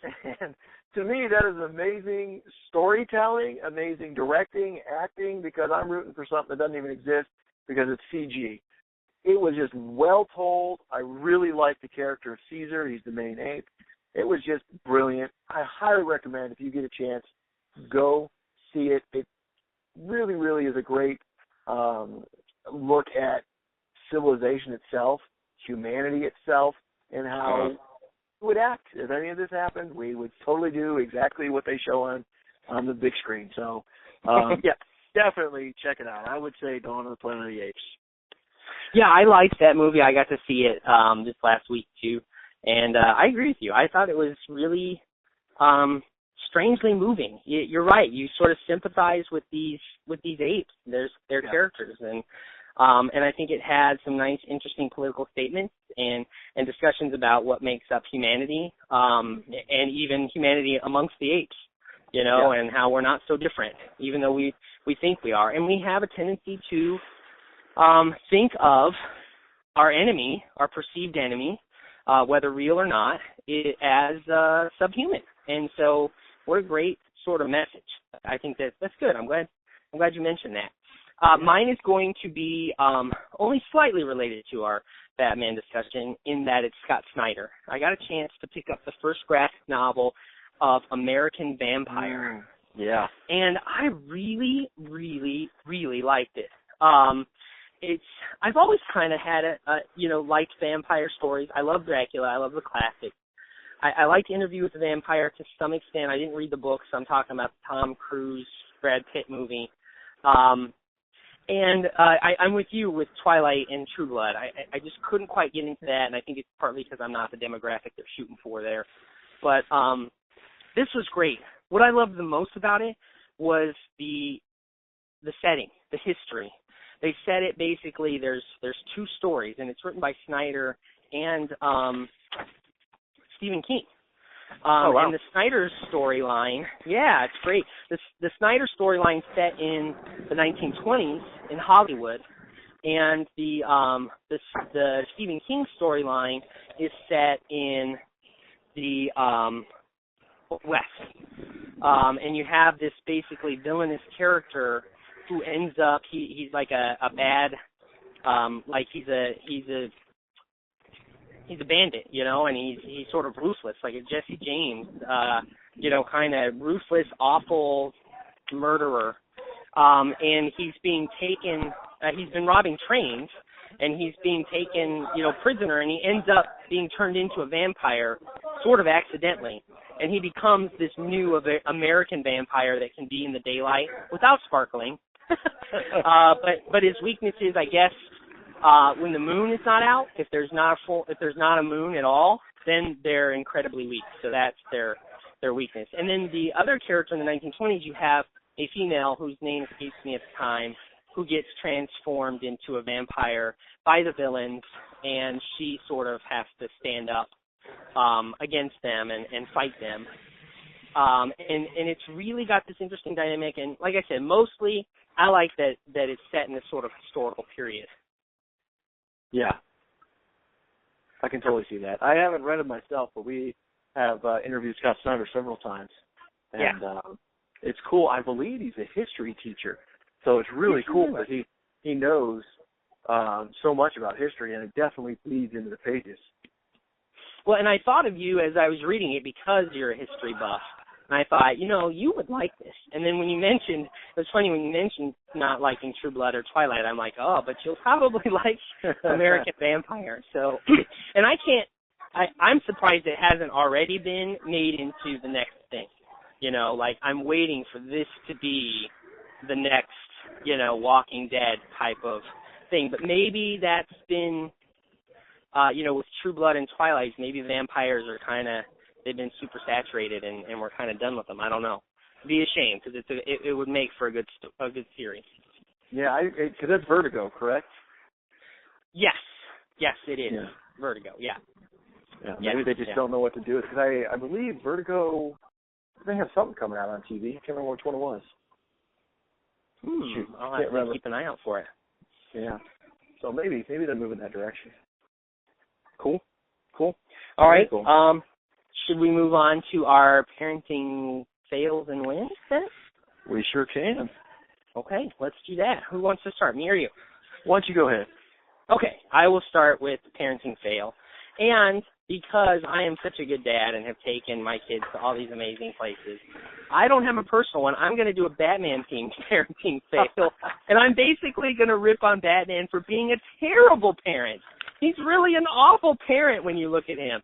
[SPEAKER 3] – and to me, that is amazing storytelling, amazing directing, acting, because I'm rooting for something that doesn't even exist because it's CG. It was just well told. I really like the character of Caesar. He's the main ape. It was just brilliant. I highly recommend, if you get a chance, go see it. It really, really is a great look at civilization itself, humanity itself, and how we would act if any of this happened. We would totally do exactly what they show on the big screen. So, yeah, definitely check it out. I would say Dawn of the Planet of the Apes.
[SPEAKER 2] Yeah, I liked that movie. I got to see it this last week too, and I agree with you. I thought it was really strangely moving. You're right. You sort of sympathize with these apes. Their characters, and I think it had some nice, interesting political statements and discussions about what makes up humanity, and even humanity amongst the apes. And how we're not so different, even though we think we are, and we have a tendency to think of our enemy, our perceived enemy, whether real or not, as subhuman. And so, what a great sort of message. I think that's good. I'm glad you mentioned that. Mine is going to be only slightly related to our Batman discussion in that it's Scott Snyder. I got a chance to pick up the first graphic novel of American Vampire.
[SPEAKER 3] Yeah.
[SPEAKER 2] And I really, really, really liked it. I've always kind of had liked vampire stories. I love Dracula. I love the classics. I liked Interview with the Vampire to some extent. I didn't read the books. I'm talking about the Tom Cruise, Brad Pitt movie. And I'm with you with Twilight and True Blood. I just couldn't quite get into that, and I think it's partly because I'm not the demographic they're shooting for there. But this was great. What I loved the most about it was the setting, the history. They said it basically. There's two stories, and it's written by Snyder and Stephen King.
[SPEAKER 3] Wow.
[SPEAKER 2] And the Snyder storyline, yeah, it's great. The Snyder storyline set in the 1920s in Hollywood, and the Stephen King storyline is set in the West. And you have this basically villainous character who ends up he's like a bad like he's a bandit, and he's sort of ruthless, like a Jesse James, kind of ruthless, awful murderer. And he's being taken, he's been robbing trains, and he's being taken, prisoner, and he ends up being turned into a vampire, sort of accidentally. And he becomes this new American vampire that can be in the daylight without sparkling. But his weakness is, I guess, when the moon is not out, if there's not a moon at all, then they're incredibly weak. So that's their weakness. And then the other character in the 1920s, you have a female whose name escapes me at the time, who gets transformed into a vampire by the villains, and she sort of has to stand up against them and fight them. And it's really got this interesting dynamic. And like I said, mostly I like that it's set in this sort of historical period.
[SPEAKER 3] Yeah. I can totally see that. I haven't read it myself, but we have interviewed Scott Snyder several times. And it's cool. I believe he's a history teacher. So it's really cool that he knows so much about history, and it definitely bleeds into the pages.
[SPEAKER 2] Well, and I thought of you as I was reading it because you're a history buff. And I thought, you would like this. And then when you mentioned, it was funny when you mentioned not liking True Blood or Twilight, I'm like, oh, but you'll probably like American Vampire. So, and I'm surprised it hasn't already been made into the next thing. I'm waiting for this to be the next, Walking Dead type of thing. But maybe that's been, with True Blood and Twilight, maybe vampires are they've been super saturated and we're kind of done with them. I don't know. It'd be a shame because it would make for a good series.
[SPEAKER 3] Yeah, because that's Vertigo, correct?
[SPEAKER 2] Yes, it is.
[SPEAKER 3] Yeah.
[SPEAKER 2] Vertigo. Yeah.
[SPEAKER 3] Maybe they just don't know what to do with it. Because I believe Vertigo, they have something coming out on TV. I can't remember which one it was.
[SPEAKER 2] I'll have to keep an eye out for it.
[SPEAKER 3] Yeah. So maybe they're moving that direction.
[SPEAKER 2] Cool. All right.
[SPEAKER 3] Cool.
[SPEAKER 2] should we move on to our parenting fails and wins then?
[SPEAKER 3] We sure can.
[SPEAKER 2] Okay, let's do that. Who wants to start, me or you?
[SPEAKER 3] Why don't you go ahead?
[SPEAKER 2] Okay, I will start with parenting fail. And because I am such a good dad and have taken my kids to all these amazing places, I don't have a personal one. I'm going to do a Batman-themed parenting fail. And I'm basically going to rip on Batman for being a terrible parent. He's really an awful parent when you look at him.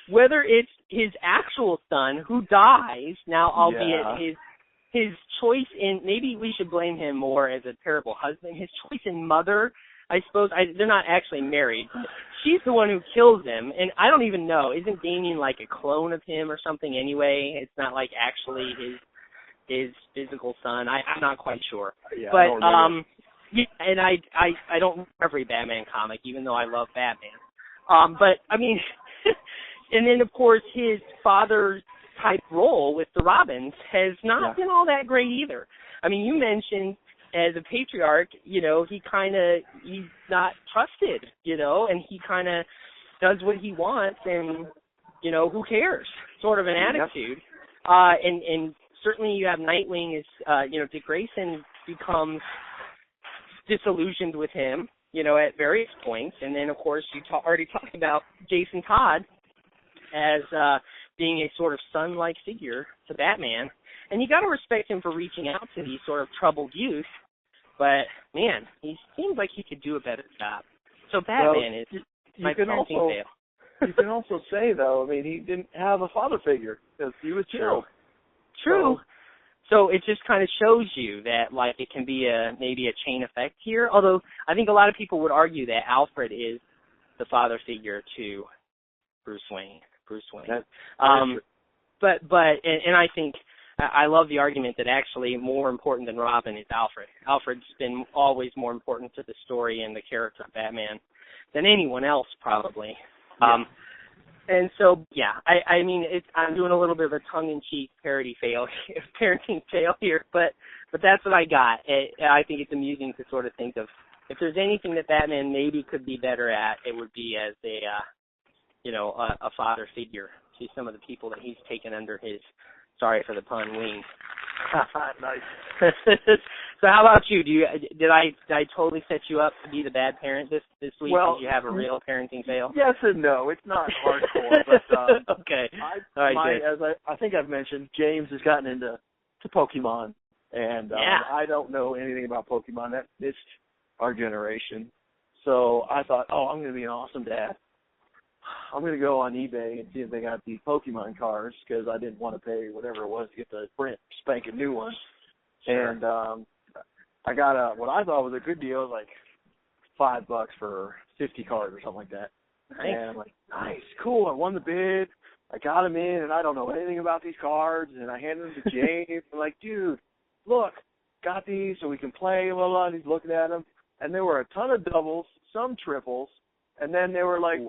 [SPEAKER 2] Whether it's his actual son who dies, now albeit his choice in, maybe we should blame him more as a terrible husband, his choice in mother, I suppose, they're not actually married, but she's the one who kills him, and I don't even know, isn't Damien like a clone of him or something anyway? It's not like actually his physical son. I'm not quite sure.
[SPEAKER 3] Yeah,
[SPEAKER 2] but,
[SPEAKER 3] I don't remember.
[SPEAKER 2] Yeah, and I don't read every Batman comic, even though I love Batman. But, I mean, and then, of course, his father-type role with the Robins has not been all that great either. I mean, you mentioned as a patriarch, you know, he's not trusted, you know, and he kind of does what he wants and, you know, who cares sort of an attitude. And certainly you have Nightwing is, you know, Dick Grayson becomes disillusioned with him, you know, at various points. And then, of course, you already talked about Jason Todd as being a sort of son-like figure to Batman. And you got to respect him for reaching out to these sort of troubled youth. But, man, he seems like he could do a better job. So Batman is my parenting fail.
[SPEAKER 3] You can also say, though, I mean, he didn't have a father figure because he was killed.
[SPEAKER 2] True. So it just kind of shows you that, like, it can be maybe a chain effect here. Although I think a lot of people would argue that Alfred is the father figure to Bruce Wayne. But I think I love the argument that actually more important than Robin is Alfred. Alfred's been always more important to the story and the character of Batman than anyone else, probably. And so, I mean, I'm doing a little bit of a tongue-in-cheek parenting fail here, but that's what I got. I think it's amusing to sort of think of if there's anything that Batman maybe could be better at, it would be as a father figure to some of the people that he's taken under his, sorry for the pun, wing.
[SPEAKER 3] Nice.
[SPEAKER 2] So how about you? Did I totally set you up to be the bad parent this week?
[SPEAKER 3] Well,
[SPEAKER 2] did you have a real parenting fail?
[SPEAKER 3] Yes and no. It's not hardcore, but
[SPEAKER 2] okay.
[SPEAKER 3] I think I've mentioned, James has gotten into Pokemon, and I don't know anything about Pokemon. That missed our generation. So I thought, I'm going to be an awesome dad. I'm going to go on eBay and see if they got these Pokemon cards because I didn't want to pay whatever it was to get the brand spanking new one. Sure. And I got what I thought was a good deal. It was like $5 for 50 cards or something like that. Nice. And I'm like, nice, cool. I won the bid. I got them in, and I don't know anything about these cards. And I handed them to James. I'm like, dude, look, got these so we can play, blah, blah. And he's looking at them. And there were a ton of doubles, some triples. And then they were like,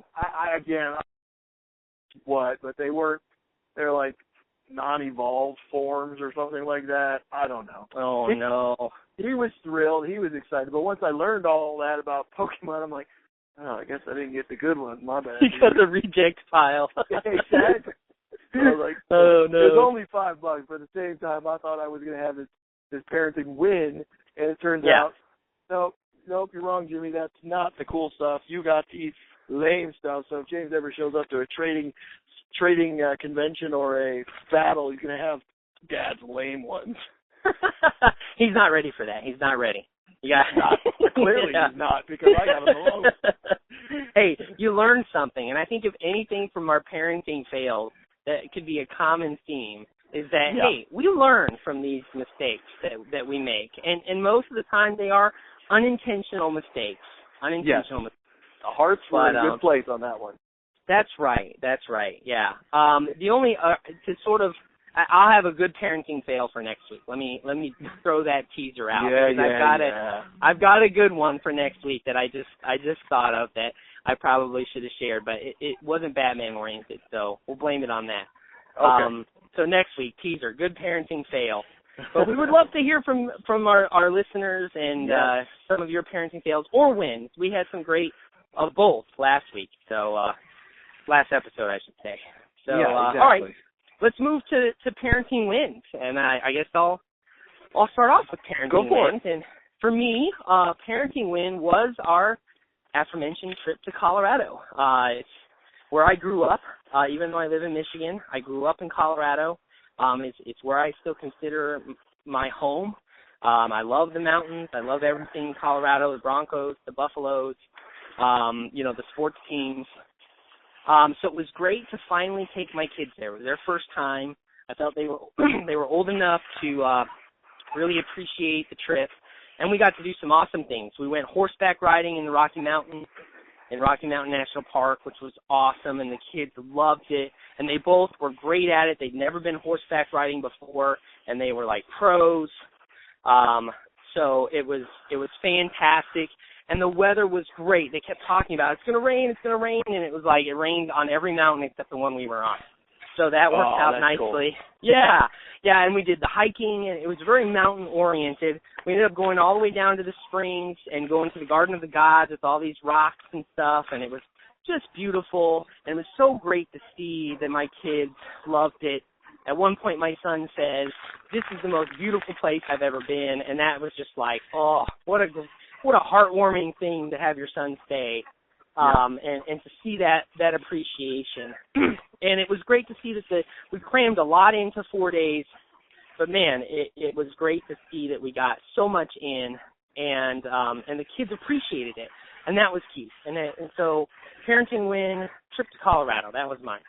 [SPEAKER 3] but they're like non-evolved forms or something like that. I don't know.
[SPEAKER 2] Oh, no.
[SPEAKER 3] He was thrilled. He was excited. But once I learned all that about Pokemon, I'm like, I guess I didn't get the good ones. My bad.
[SPEAKER 2] You got the reject pile.
[SPEAKER 3] Exactly. I was like,
[SPEAKER 2] oh, no.
[SPEAKER 3] It was only $5, but at the same time, I thought I was going to have this parenting win, and it turns out, nope, you're wrong, Jimmy. That's not the cool stuff. You got the lame stuff. So if James ever shows up to a trading convention or a battle, he's going to have Dad's lame ones.
[SPEAKER 2] He's not ready for that. He's not ready.
[SPEAKER 3] Clearly he's not, because I got him alone.
[SPEAKER 2] Hey, you learned something, and I think if anything from our parenting fails that could be a common theme is that, hey, we learn from these mistakes that we make, and most of the time they are unintentional mistakes. Mistakes.
[SPEAKER 3] The heart's in a good place on that one.
[SPEAKER 2] That's right, yeah. The only, to sort of, I'll have a good parenting fail for next week. Let me throw that teaser out. I've got a good one for next week that I just thought of that I probably should have shared, but it wasn't Batman oriented, so we'll blame it on that.
[SPEAKER 3] Okay.
[SPEAKER 2] So next week, teaser, good parenting fail. But we would love to hear from our listeners and some of your parenting fails or wins. We had some great both last week, so last episode, I should say. So,
[SPEAKER 3] yeah, exactly.
[SPEAKER 2] all right, let's move to parenting wins, and I guess I'll start off with parenting wins. And for me, parenting win was our aforementioned trip to Colorado. It's where I grew up. Even though I live in Michigan, I grew up in Colorado. It's where I still consider my home. I love the mountains. I love everything in Colorado, the Broncos, the Buffaloes, the sports teams. So it was great to finally take my kids there. It was their first time. I felt they were old enough to really appreciate the trip. And we got to do some awesome things. We went horseback riding in the Rocky Mountains, in Rocky Mountain National Park, which was awesome, and the kids loved it. And they both were great at it. They'd never been horseback riding before, and they were like pros. So it was fantastic. And the weather was great. They kept talking about it's going to rain, and it was like it rained on every mountain except the one we were on. So that worked out nicely. Cool. Yeah, and we did the hiking, and it was very mountain-oriented. We ended up going all the way down to the springs and going to the Garden of the Gods with all these rocks and stuff, and it was just beautiful. And it was so great to see that my kids loved it. At one point, my son says, "This is the most beautiful place I've ever been," and that was just like, oh, what a heartwarming thing to have your son say. And to see that appreciation. And it was great to see that we crammed a lot into 4 days, but man, it was great to see that we got so much in, and the kids appreciated it, and that was key. And so parenting win, trip to Colorado, that was mine.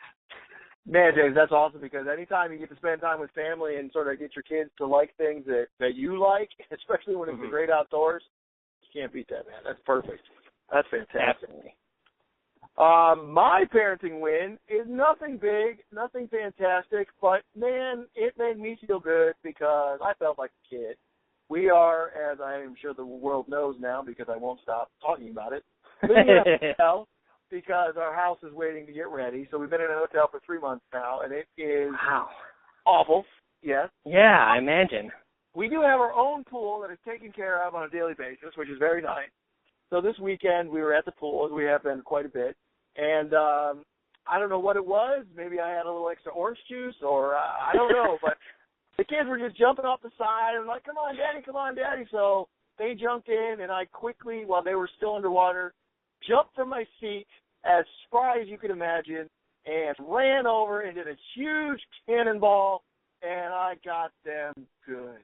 [SPEAKER 3] Man, James, that's awesome, because anytime you get to spend time with family and sort of get your kids to like things that you like, especially when it's the great outdoors, you can't beat that, man. That's perfect. That's fantastic.
[SPEAKER 2] Definitely.
[SPEAKER 3] My parenting win is nothing big, nothing fantastic, but, man, it made me feel good because I felt like a kid. We are, as I am sure the world knows now because I won't stop talking about it, living in a hotel because our house is waiting to get ready. So we've been in a hotel for 3 months now, and it is awful, yes.
[SPEAKER 2] Yeah, I imagine.
[SPEAKER 3] We do have our own pool that is taken care of on a daily basis, which is very nice. So this weekend we were at the pool, as we have been quite a bit, and I don't know what it was. Maybe I had a little extra orange juice, or I don't know, but the kids were just jumping off the side and like, come on, Daddy. So they jumped in, and I quickly, while they were still underwater, jumped from my seat as spry as you could imagine and ran over and did a huge cannonball, and I got them good.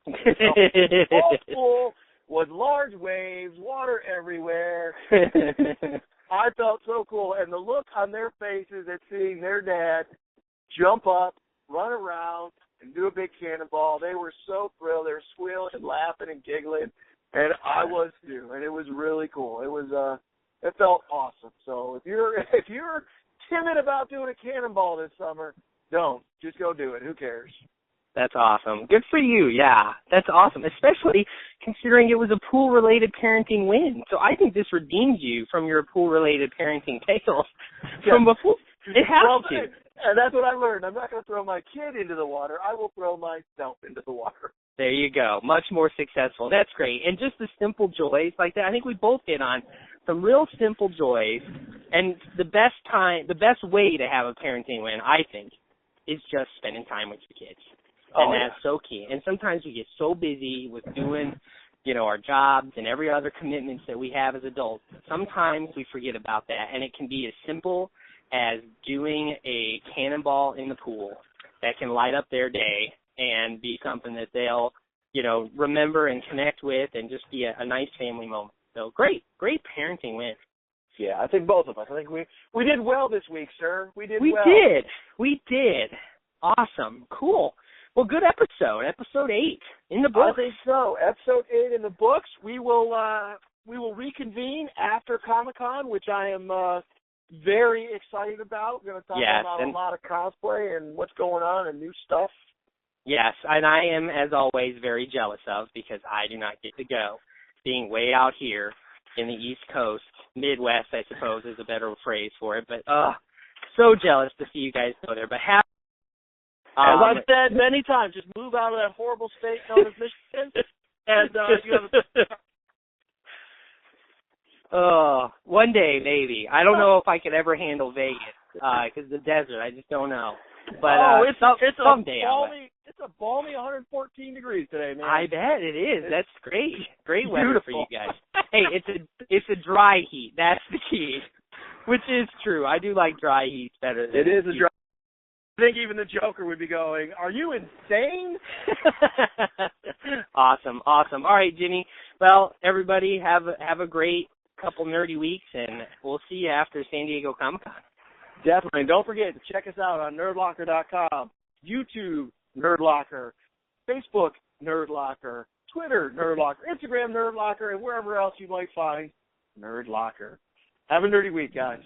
[SPEAKER 3] The whole pool was large waves, water everywhere. I felt so cool, and the look on their faces at seeing their dad jump up, run around, and do a big cannonball, they were so thrilled. They were squealing and laughing and giggling, and I was too, and it was really cool. It felt awesome. So if you're timid about doing a cannonball this summer, don't. Just go do it. Who cares?
[SPEAKER 2] That's awesome. Good for you. Yeah, that's awesome, especially considering it was a pool-related parenting win. So I think this redeems you from your pool-related parenting tales from before. It has to.
[SPEAKER 3] And that's what I learned. I'm not going to throw my kid into the water. I will throw myself into the water.
[SPEAKER 2] There you go. Much more successful. That's great. And just the simple joys like that, I think we both hit on some real simple joys. And the best way to have a parenting win, I think, is just spending time with your kids. And that's so key. And sometimes we get so busy with doing, our jobs and every other commitments that we have as adults. Sometimes we forget about that, and it can be as simple as doing a cannonball in the pool that can light up their day and be something that they'll, remember and connect with and just be a nice family moment. So great parenting win.
[SPEAKER 3] Yeah, I think both of us. I think we did well this week, sir. We did.
[SPEAKER 2] We did. Awesome. Cool. Well, good episode 8 in the books.
[SPEAKER 3] I think so. Episode 8 in the books. We will reconvene after Comic-Con, which I am very excited about. We're going to talk about a lot of cosplay and what's going on and new stuff.
[SPEAKER 2] Yes, and I am, as always, very jealous of because I do not get to go. Being way out here in the East Coast, Midwest, I suppose, is a better phrase for it. But so jealous to see you guys go there. But
[SPEAKER 3] as I've said many times, just move out of that horrible state known as Michigan, and you have
[SPEAKER 2] one day, maybe. I don't know if I could ever handle Vegas. because the desert, I just don't know. But
[SPEAKER 3] it's
[SPEAKER 2] someday
[SPEAKER 3] a balmy 114 degrees today, man.
[SPEAKER 2] I bet it is. That's great. Great weather
[SPEAKER 3] beautiful.
[SPEAKER 2] for you guys. Hey, it's a dry heat. That's the key, which is true. I do like dry heat better than
[SPEAKER 3] it is a dry. I think even the Joker would be going, "Are you insane?"
[SPEAKER 2] Awesome. All right, Jimmy. Well, everybody have a great couple nerdy weeks, and we'll see you after San Diego Comic-Con.
[SPEAKER 3] Definitely. And don't forget to check us out on Nerdlocker.com, YouTube Nerdlocker, Facebook Nerdlocker, Twitter Nerdlocker, Instagram Nerdlocker, and wherever else you might find Nerdlocker. Have a nerdy week, guys.